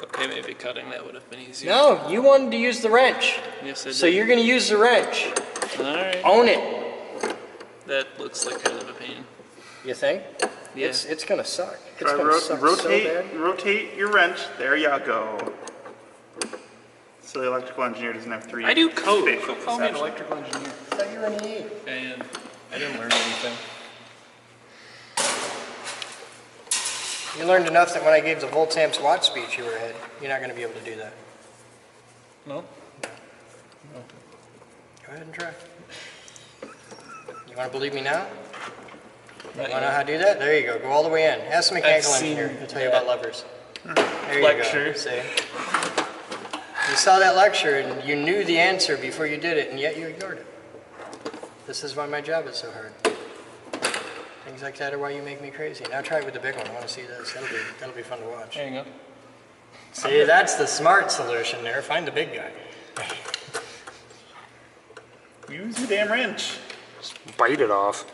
Okay, maybe cutting that would have been easier. No, you wanted to use the wrench. Yes, I did. So you're going to use the wrench. Alright. Own it. That looks like kind of a pain. You think? Yeah. It's going to suck. It's Try going to suck so bad. rotate your wrench. There you go. Silly electrical engineer doesn't have 3. I do code. spatial Don't call me an perception. electrical engineer. I thought you were an E. And I didn't learn anything. You learned enough that when I gave the volt amps watt speech, you were ahead. You're not going to be able to do that. No? Go ahead and try. You want to believe me now? You Not want to know yet. how to do that? There you go. Go all the way in. Ask the mechanical I've seen engineer. He'll tell you that. about levers. There Lecture. you go. See? You saw that lecture and you knew the answer before you did it, and yet you ignored it. This is why my job is so hard. Things like that are why you make me crazy. Now try it with the big one. I want to see this. That'll be fun to watch. There you go. See, that's the smart solution there. Find the big guy. Use the damn wrench. Just bite it off.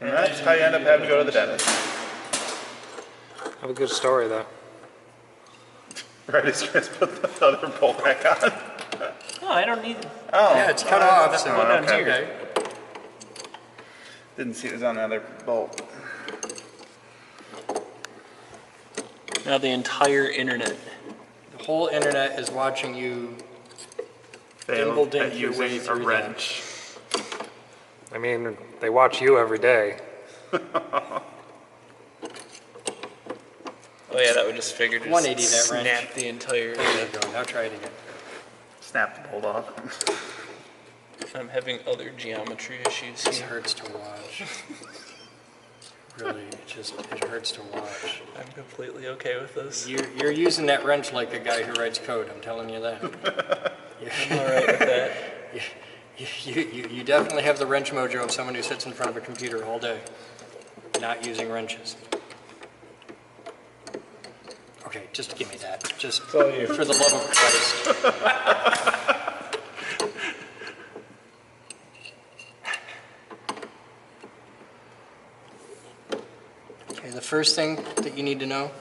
And that's how you end up having to go to the dentist. Have a good story though. Right as Chris put the other bolt back on. No, I don't need. Oh. Yeah, it's cut off, so Oh, it's okay. okay. Didn't see it was on the other bolt. Now the entire internet. The whole internet is watching you Failed dink at your way using a through wrench. I mean, they watch you every day. Oh yeah, that would just figure to 180 that wrench. snap the entire. There you go. Now try it again. Snap the bolt off. I'm having other geometry issues This here. hurts to watch. Really, it hurts to watch. I'm completely okay with this. You're using that wrench like a guy who writes code. I'm telling you that. I'm all right with that. You definitely have the wrench mojo of someone who sits in front of a computer all day, not using wrenches. Okay, just give me that. Just for the love of Christ. Okay, the first thing that you need to know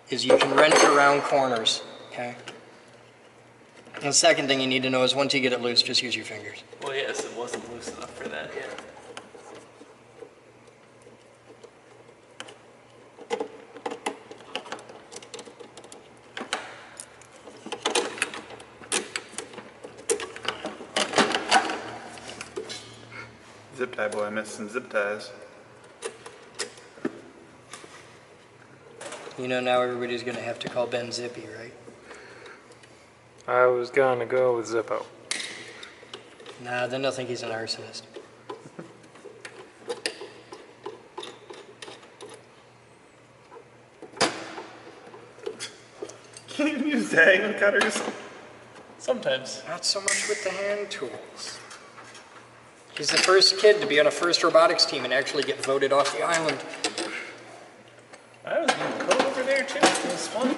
is you can wrench around corners, okay? And the second thing you need to know is once you get it loose, just use your fingers. Well, yes, it wasn't loose enough for that yet. Zip tie boy, I missed some zip ties. You know now everybody's gonna have to call Ben Zippy, right? I was gonna go with Zippo. Nah, then they'll think he's an arsonist. Can't even use diagonal cutters. Sometimes. Not so much with the hand tools. He's the first kid to be on a first robotics team and actually get voted off the island. I was doing code over there too. It was fun.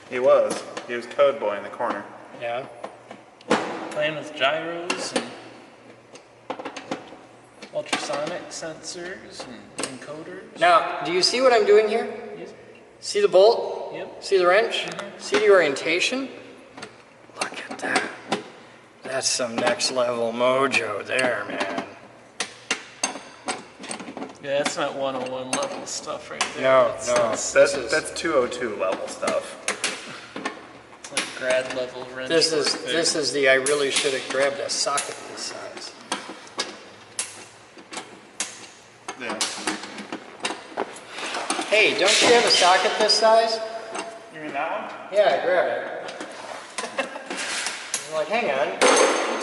He was. He was code boy in the corner. Yeah. Playing with gyros and ultrasonic sensors and encoders. Now, do you see what I'm doing here? Yes. See the bolt? Yep. See the wrench? See the orientation? Look at that. That's some next level mojo there, man. Yeah, that's not 101 level stuff right there. No, That's- no. That's 202 level stuff. It's like grad level wrench. This work is there. this is the I really should have grabbed a socket this size. Yeah. Hey, don't you have a socket this size? You mean that one? Yeah, grab it. I'm like, hang on, you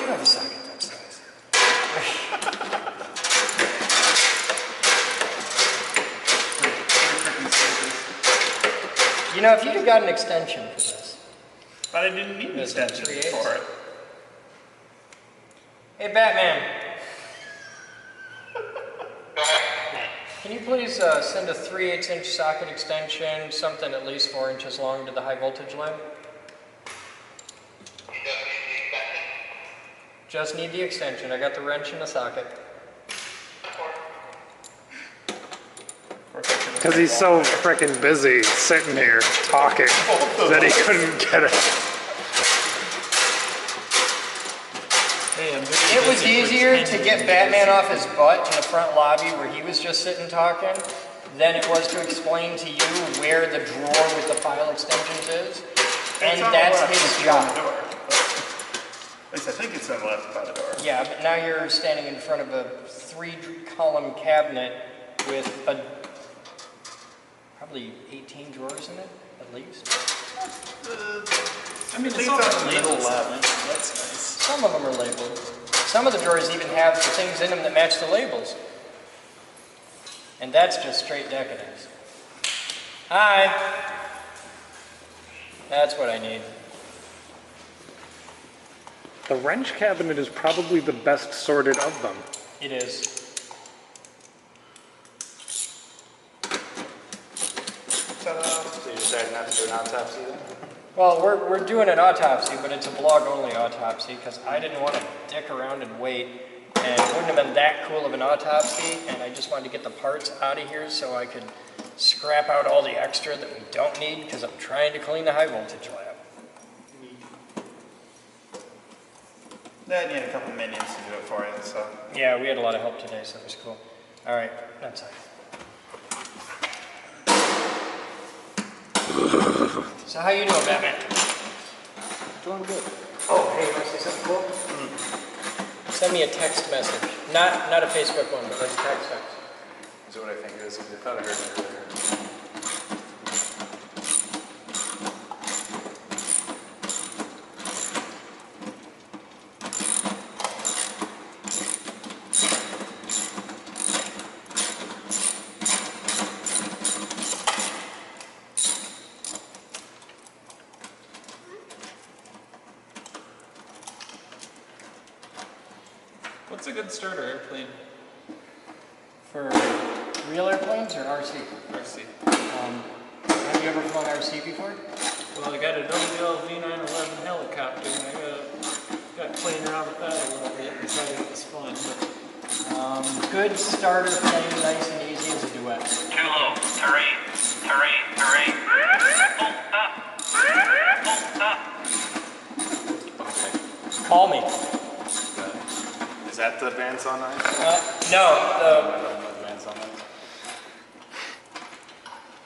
do have a socket that size. You know, if you'd have got an extension for this. But I didn't need an extension for it. Hey, Batman. Can you please send a 3/8" socket extension, something at least 4 inches long, to the high voltage line? Just need the extension. I got the wrench and the socket. Because he's so freaking busy sitting here talking that he couldn't get it. Hey, I'm It was easier to get Batman off his butt in the front lobby where he was just sitting talking than it was to explain to you where the drawer with the file extensions is. And on that's the left, his it's on the job. door. At least I think it's on the left by the door. Yeah, but now you're standing in front of a 3-column cabinet with probably 18 drawers in it, at least. I mean, think it's all it's on the labeled middle left. That's nice. Some of them are labeled. Some of the drawers even have the things in them that match the labels. And that's just straight decadence. Hi. That's what I need. The wrench cabinet is probably the best sorted of them. It is. Ta-da. So you decided not to do an autopsy then? Well, we're doing an autopsy, but it's a blog-only autopsy because I didn't want to dick around and wait, and it wouldn't have been that cool of an autopsy, and I just wanted to get the parts out of here so I could scrap out all the extra that we don't need because I'm trying to clean the high voltage lab. Dad needed a couple minions to do it for you, so. Yeah, we had a lot of help today, so it was cool. All right, outside. So how you doing, Batman? Doing good. Oh, hey, you want to say something cool? Send me a text message. Not a Facebook one, but like a text message. Is that what I think it is? I thought I heard it earlier. What's a good starter airplane? For real airplanes or RC? RC. Have you ever flown RC before? Well, I got a WLV-911 helicopter, and I got playing around with that a little bit and thought it was fun. But Good starter plane, nice and easy as a duet. Too low. Terrain. Terrain. Terrain. Full stop. Call me. Is that the bandsaw knife? No, The bandsaw knife?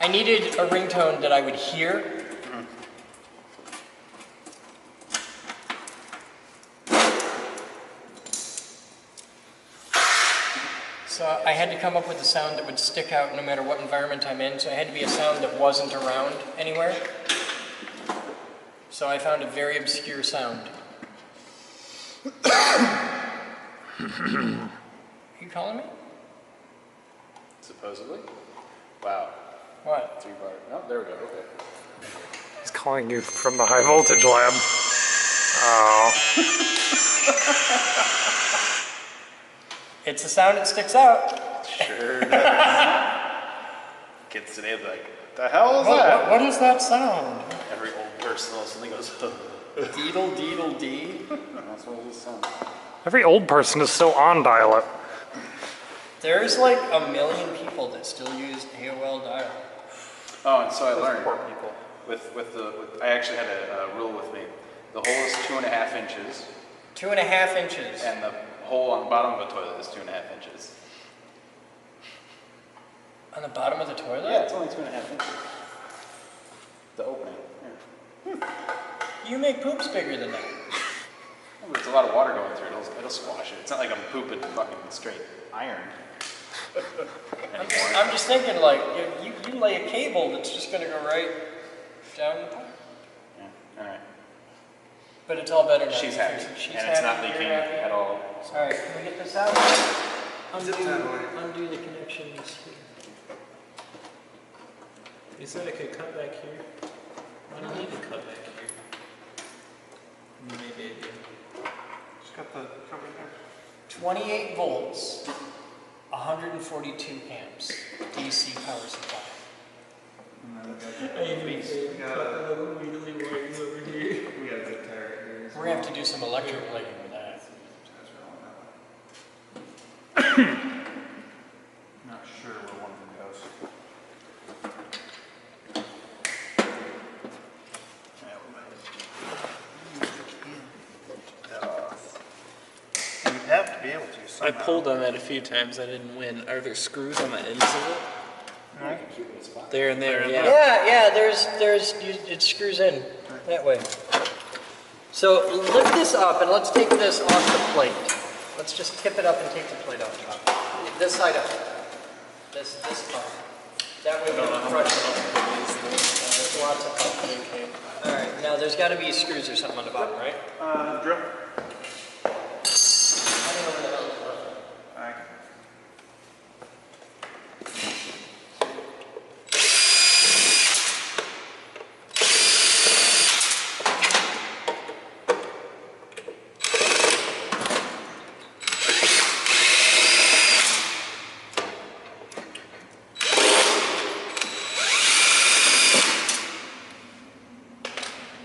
I needed a ringtone that I would hear. So I had to come up with a sound that would stick out no matter what environment I'm in, so it had to be a sound that wasn't around anywhere. So I found a very obscure sound. Are you calling me? Supposedly. Wow. What? 3-part. Oh, there we go. Okay. He's calling you from the high voltage lab. Oh. It's a sound that sticks out. Sure does. Kids today be like, the hell is that? What is that sound? Every old person suddenly goes, Deedle, deedle, dee. That's what it sounds. Every old person is still on dial-up. There's like 1 million people that still use AOL dial. Oh, and so I learned. Poor people. I actually had a rule with me. The hole is 2.5 inches. 2.5 inches. And the hole on the bottom of the toilet is 2.5 inches. On the bottom of the toilet? Yeah, it's only 2.5 inches. The opening. Yeah. You make poops bigger than that. Well, there's a lot of water going through it. It'll squash it. It's not like I'm pooping fucking straight iron. I'm just thinking like, you lay a cable that's just gonna go right down the pipe. Yeah, alright. But it's all better now. She's happy. She's And it's not happy, leaking you're happy. at all. Alright, can we get this out? Undo the connections. you said I could cut back here. I don't need to cut back here. Maybe I do. Just got the cover there. 28 volts, 142 amps, DC power supply. We got a good tire here. We're gonna have to do some electroplating with that. Not sure where one of them goes. You'd have to be able to I somehow. pulled on that a few times. I didn't win. Are there screws on the ends of it? There and there, yeah. Yeah, it screws in that way. So lift this up and let's take this off the plate. Let's just tip it up and take the plate off top. This side up. This part. That way we don't crush it. There's lots of pump. Alright, now there's got to be screws or something on the bottom, right? Drill. I don't know where the hell it's from. Alright.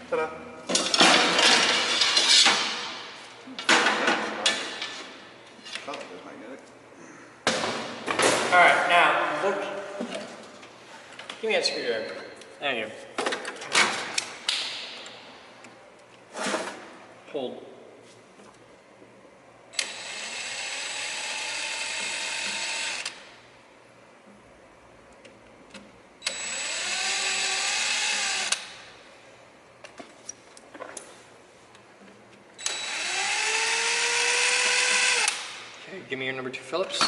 Ta-da. Oh, there's magnetic. Alright, now, look. Give me that screwdriver. There you go. Hold. Okay, give me your number 2 Phillips.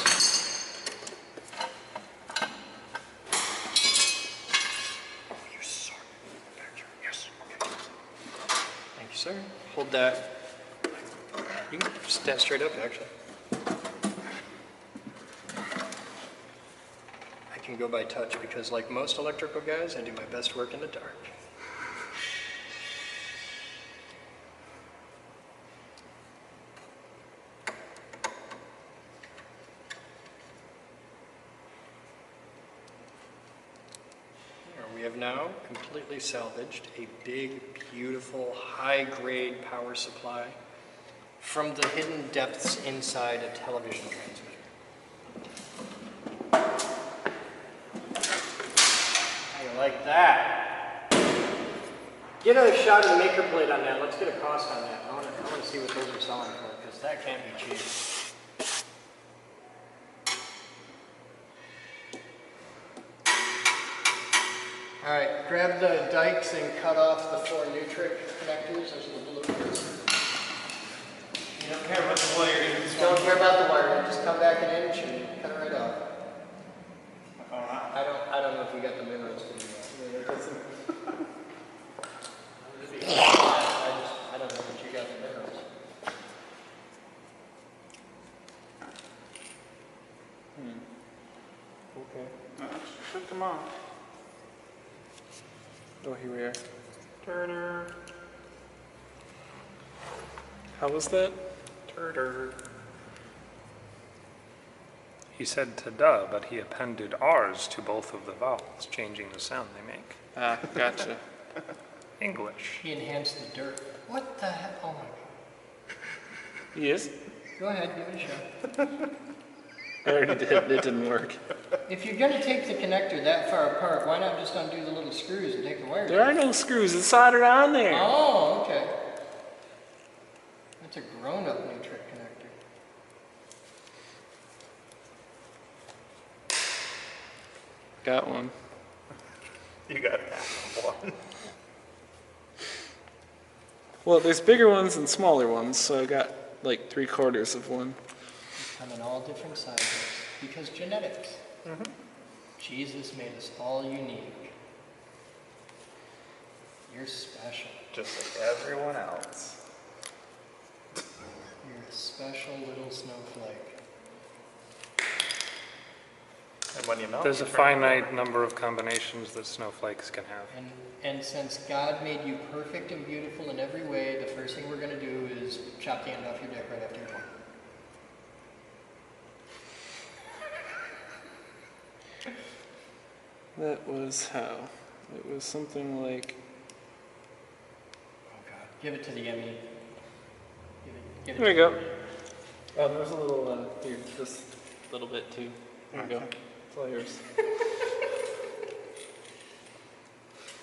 Thank you, sir. Hold that. You can stand straight up, actually. I can go by touch because, like most electrical guys, I do my best work in the dark. We have now completely salvaged a big, beautiful, high-grade power supply from the hidden depths inside a television transmitter. How you like that? Get a shot of the maker plate on that. Let's get a cost on that. I want to see what those are selling for, because that can't be cheap. All right, grab the dikes and cut off the 4 Nutric connectors. Those are the blue ones. You don't care about the wire. Don't care about the wire. Just come back an inch and cut it right off. I don't know if we got the minerals to do that. I don't know if you got the minerals. Okay. Took them off. Oh, here we are. Turner. How was that? Turner. He said ta-da, but he appended R's to both of the vowels, changing the sound they make. Ah, gotcha. English. He enhanced the dirt. What the hell? Oh my god. He is? Go ahead, give it a shot. I already did. It didn't work. If you're going to take the connector that far apart, why not just undo the little screws and take the wires? There are no screws. It's soldered on there. Oh, okay. That's a grown-up Nutric connector. Got one. You got half of one. Well, there's bigger ones and smaller ones, so I got like 3/4 of one. Come in all different sizes because genetics. Jesus made us all unique. You're special. Just like everyone else. You're a special little snowflake. And when you melt, There's a finite number of combinations that snowflakes can have. And since God made you perfect and beautiful in every way, the first thing we're going to do is chop the end off your dick right after you're born. That was how? It was something like... Oh God. Give it to the Emmy. Give it There we to go. the Emmy. Oh, there's a little, here, just a little bit too. There we go. It's all yours.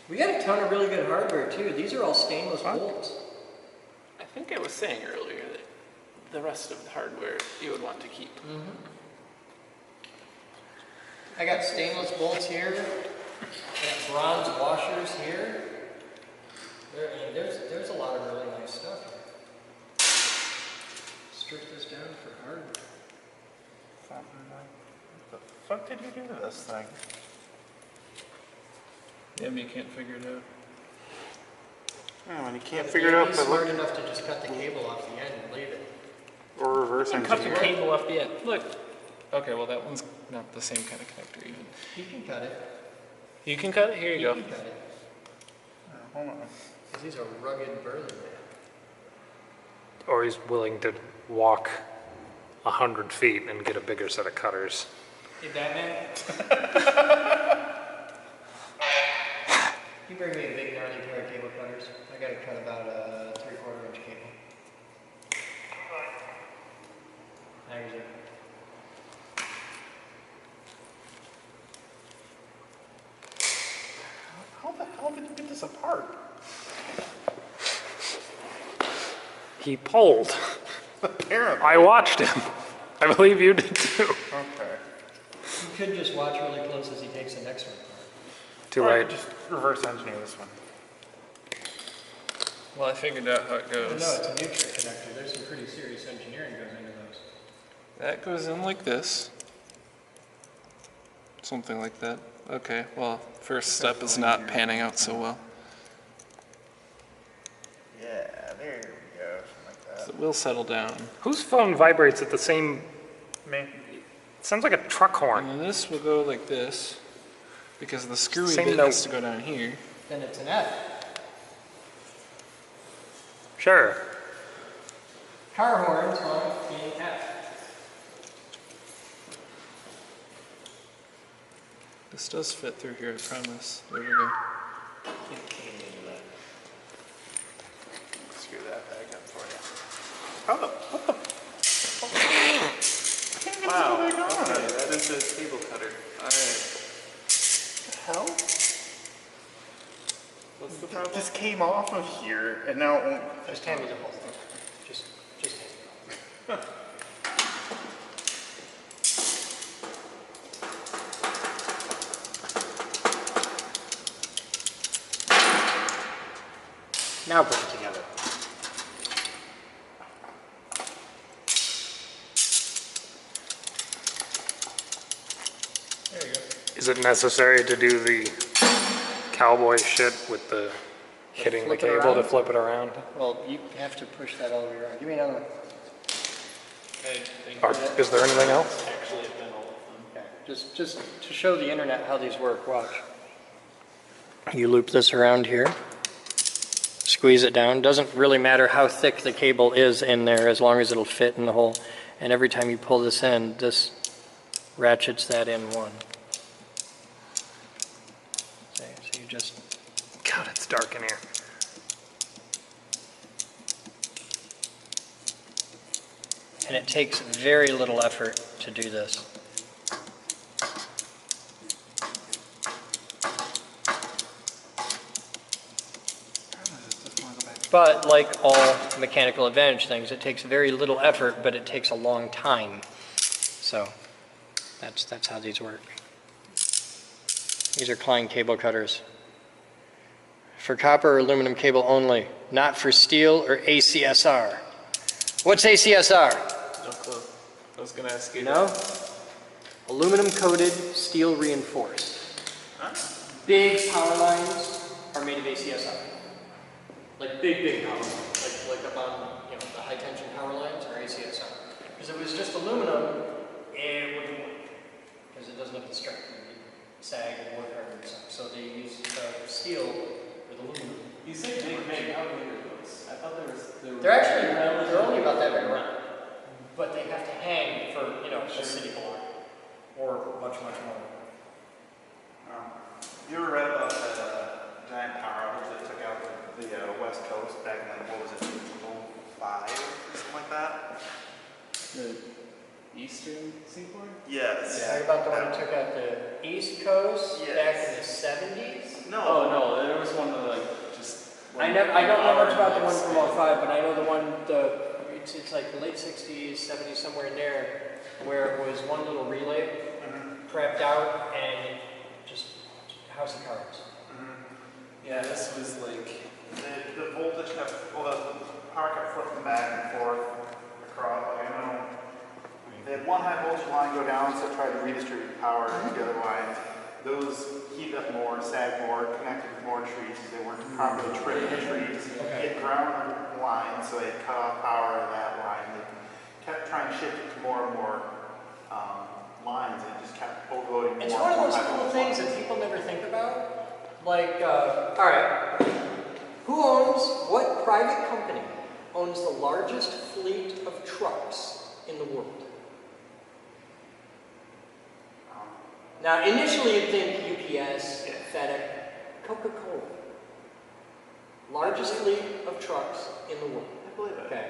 We got a ton of really good hardware too. These are all stainless bolts. I think I was saying earlier that the rest of the hardware you would want to keep. I got stainless bolts here. I got bronze washers here. There's a lot of really nice stuff here. Strip this down for hardware. What the fuck did you do to this thing? Yeah, but you can't figure it out. Oh, and you can't figure it out Be by smart looking. enough to just cut the cable off the end and leave it. Or reverse Cut the engineer. cable off the end. Look. Okay, well that one's not the same kind of connector even. You can cut it. You can cut it? Here you go. You can cut it. Hold on. Because these are rugged burly man. Or he's willing to walk 100 feet and get a bigger set of cutters. Hey, Batman. You bring me a big gnarly pair of cable cutters. I gotta cut about a 3/4 inch cable. There's it. How the hell did you get this apart? He pulled. Apparently. I watched him. I believe you did too. Okay. You could just watch really close as he takes the next one apart. Too Or I late. could just reverse engineer this one. Well, I figured out how it But goes. no, it's a neutral connector. There's some pretty serious engineering goes into those. That goes in like this. Something like that. Okay, well, first step is not panning out so well. Yeah, there we go. Something like that. So it will settle down. Whose phone vibrates at the same... Me. Sounds like a truck horn. And then this will go like this, because the screwy Same bit note. has to go down here. Then it's an F. Sure. Car horns on being F. This does fit through here, I promise. There we go. Screw that back up for you. How the... What the... Wow, okay, that is a cable cutter. Alright. What the hell? What's the problem? This came off of here, and now it won't... Just hand me the whole thing. Just hand me it. Now put it together. There you go. Is it necessary to do the cowboy shit with the hitting the flip it cable to around? flip it around? Well, you have to push that all the way around. Give me another one. Or is there anything else? Actually, I've done all of them. Okay. Just to show the internet how these work, watch. You loop this around here. Squeeze it down. Doesn't really matter how thick the cable is in there as long as it'll fit in the hole. And every time you pull this in, this ratchets that in one. Okay, so you just... God, it's dark in here. And it takes very little effort to do this. But like all mechanical advantage things, it takes very little effort, but it takes a long time. So that's how these work. These are Klein cable cutters. For copper or aluminum cable only, not for steel or ACSR. What's ACSR? No clue. I was gonna ask you. No? Aluminum coated, steel reinforced. Big power lines are made of ACSR. Like big power lines. Like up on the high tension power lines are ACSR. Because if it was just aluminum, it wouldn't work. Because it doesn't have the strength to sag and work hard and stuff. So they use steel with aluminum. You said big. How big are those? I thought They're only about that big around. But they have to hang for, a city block. Or much more. You ever read about that giant power outage that took out the West Coast back in, what was it, 2005 or something like that? The Eastern Seaboard? Yes. Talking about the one that took out the East Coast back in the 70s? No. Oh no, there was one that just. I don't know much about the one from 05, but I know the one, it's like the late 60s, 70s, somewhere in there, where it was one little relay, crapped out and just house of cards. Yeah, this was like... The voltage kept, well, the power kept flipping back and forth across, like, I know. They had one high voltage line go down, so tried to redistribute power to the other lines. Those heat up more, sag more, connected with more trees. They weren't properly trimmed the trees. It ground lines, so they cut off power to that line. They kept trying to shift it to more and more lines, and it just kept overloading more. It's one of those cool things that people never think about. Like, all right, who owns, what private company owns the largest fleet of trucks in the world? Now, initially you'd think UPS, FedEx, Coca-Cola. Largest fleet of trucks in the world. I believe it. Okay.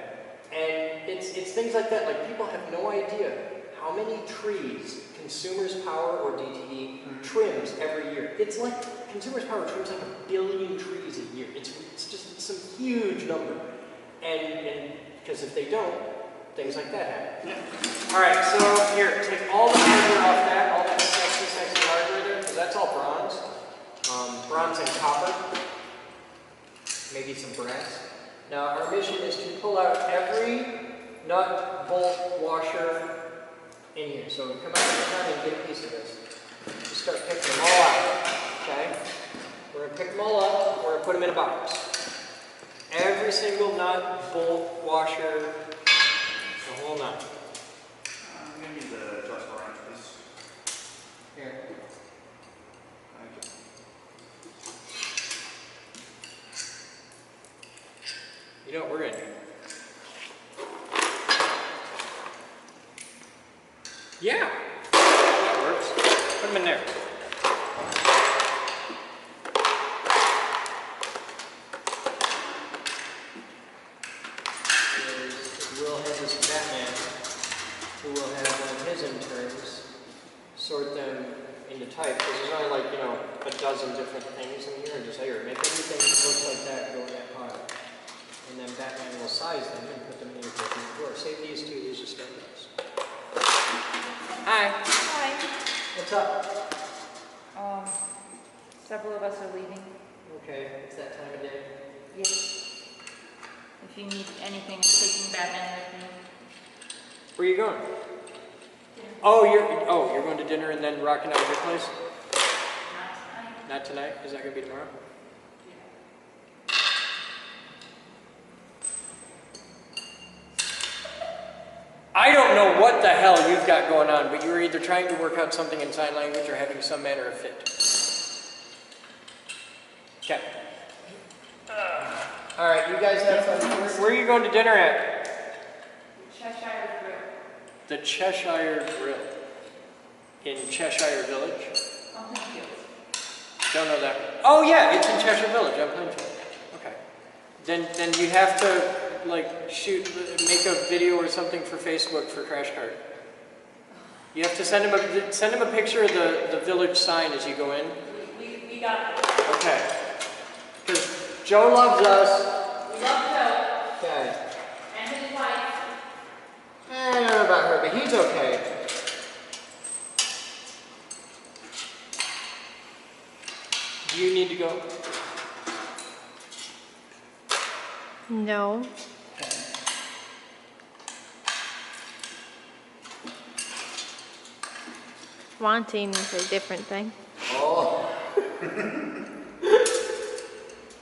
And it's things like that. Like, people have no idea how many trees Consumers Power or DTE trims every year. It's like Consumers Power trims like 1 billion trees a year. It's just some huge number. And because if they don't, things like that happen. Yeah. All right, so here, take all the hardware off that, all that sexy hardware there, because that's all bronze. Bronze and copper. Maybe some brass. Now, our mission is to pull out every nut, bolt, washer in here. So come out of the time and get a piece of this. Just start picking them all out. Okay? We're going to pick them all up. We're going to put them in a box. Every single nut, bolt, washer, the whole nut. I'm going to need the adjustable wrench, please. Here. Thank you. You know what we're going to do? Yeah, that works. Put them in there. We'll have this Batman, who will have one of his interns sort them into type, because there's only like, a dozen different things in here, and just here, make everything that looks like that go in that pile. And then Batman will size them and put them in your drawer. Save these two, these are stand-ups. Hi. Hi. What's up? Several of us are leaving. Okay, it's that time of day. Yes. If you need anything, I'm taking Batman with me. Where are you going? Oh, you're going to dinner and then rocking out at your place? Not tonight. Not tonight? Is that going to be tomorrow? I don't know what the hell you've got going on, but you are either trying to work out something in sign language or having some manner of fit. Okay. All right, you guys have fun. Where are you going to dinner at? Cheshire Grill. The Cheshire Grill. In Cheshire Village? Oh, thank you. Don't know that. Oh yeah, it's in Cheshire Village. I'm Plainfield. Okay. Then you have to make a video or something for Facebook for Crash Cart. You have to send him a picture of the village sign as you go in. We got it. Okay. Because Joe loves us. We love Joe. Okay. And his wife. I don't know about her, but he's okay. Do you need to go? No. Wanting is a different thing. Oh.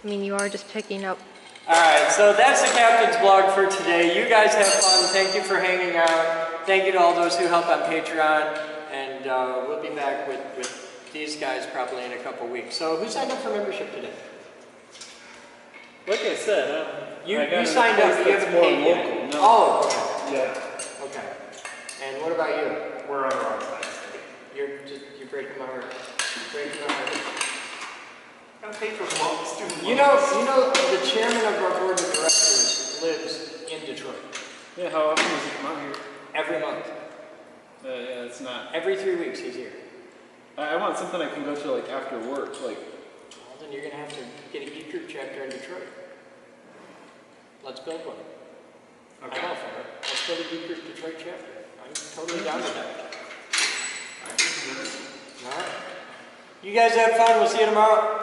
I mean, you are just picking up. Alright, so that's the Captain's Blog for today. You guys have fun. Thank you for hanging out. Thank you to all those who help on Patreon. And we'll be back with these guys probably in a couple weeks. So who signed up for membership today? Like I said, you signed up, you haven't paid yet. No. Oh, okay. Yeah. Okay. And what about you? We're on the wrong side. You're breaking my heart. Breaking my heart. I'm paying for small student You know, the chairman of our board of directors lives in Detroit. Yeah, how often does he come out here? Every month. Yeah, it's not. Every 3 weeks he's here. I want something I can go to like after work, like. Well, then you're gonna have to get a geek group chapter in Detroit. Let's build one. Okay. I'm all for it. Let's build a geek group Detroit chapter. I'm totally down with that. All right. You guys have fun. We'll see you tomorrow.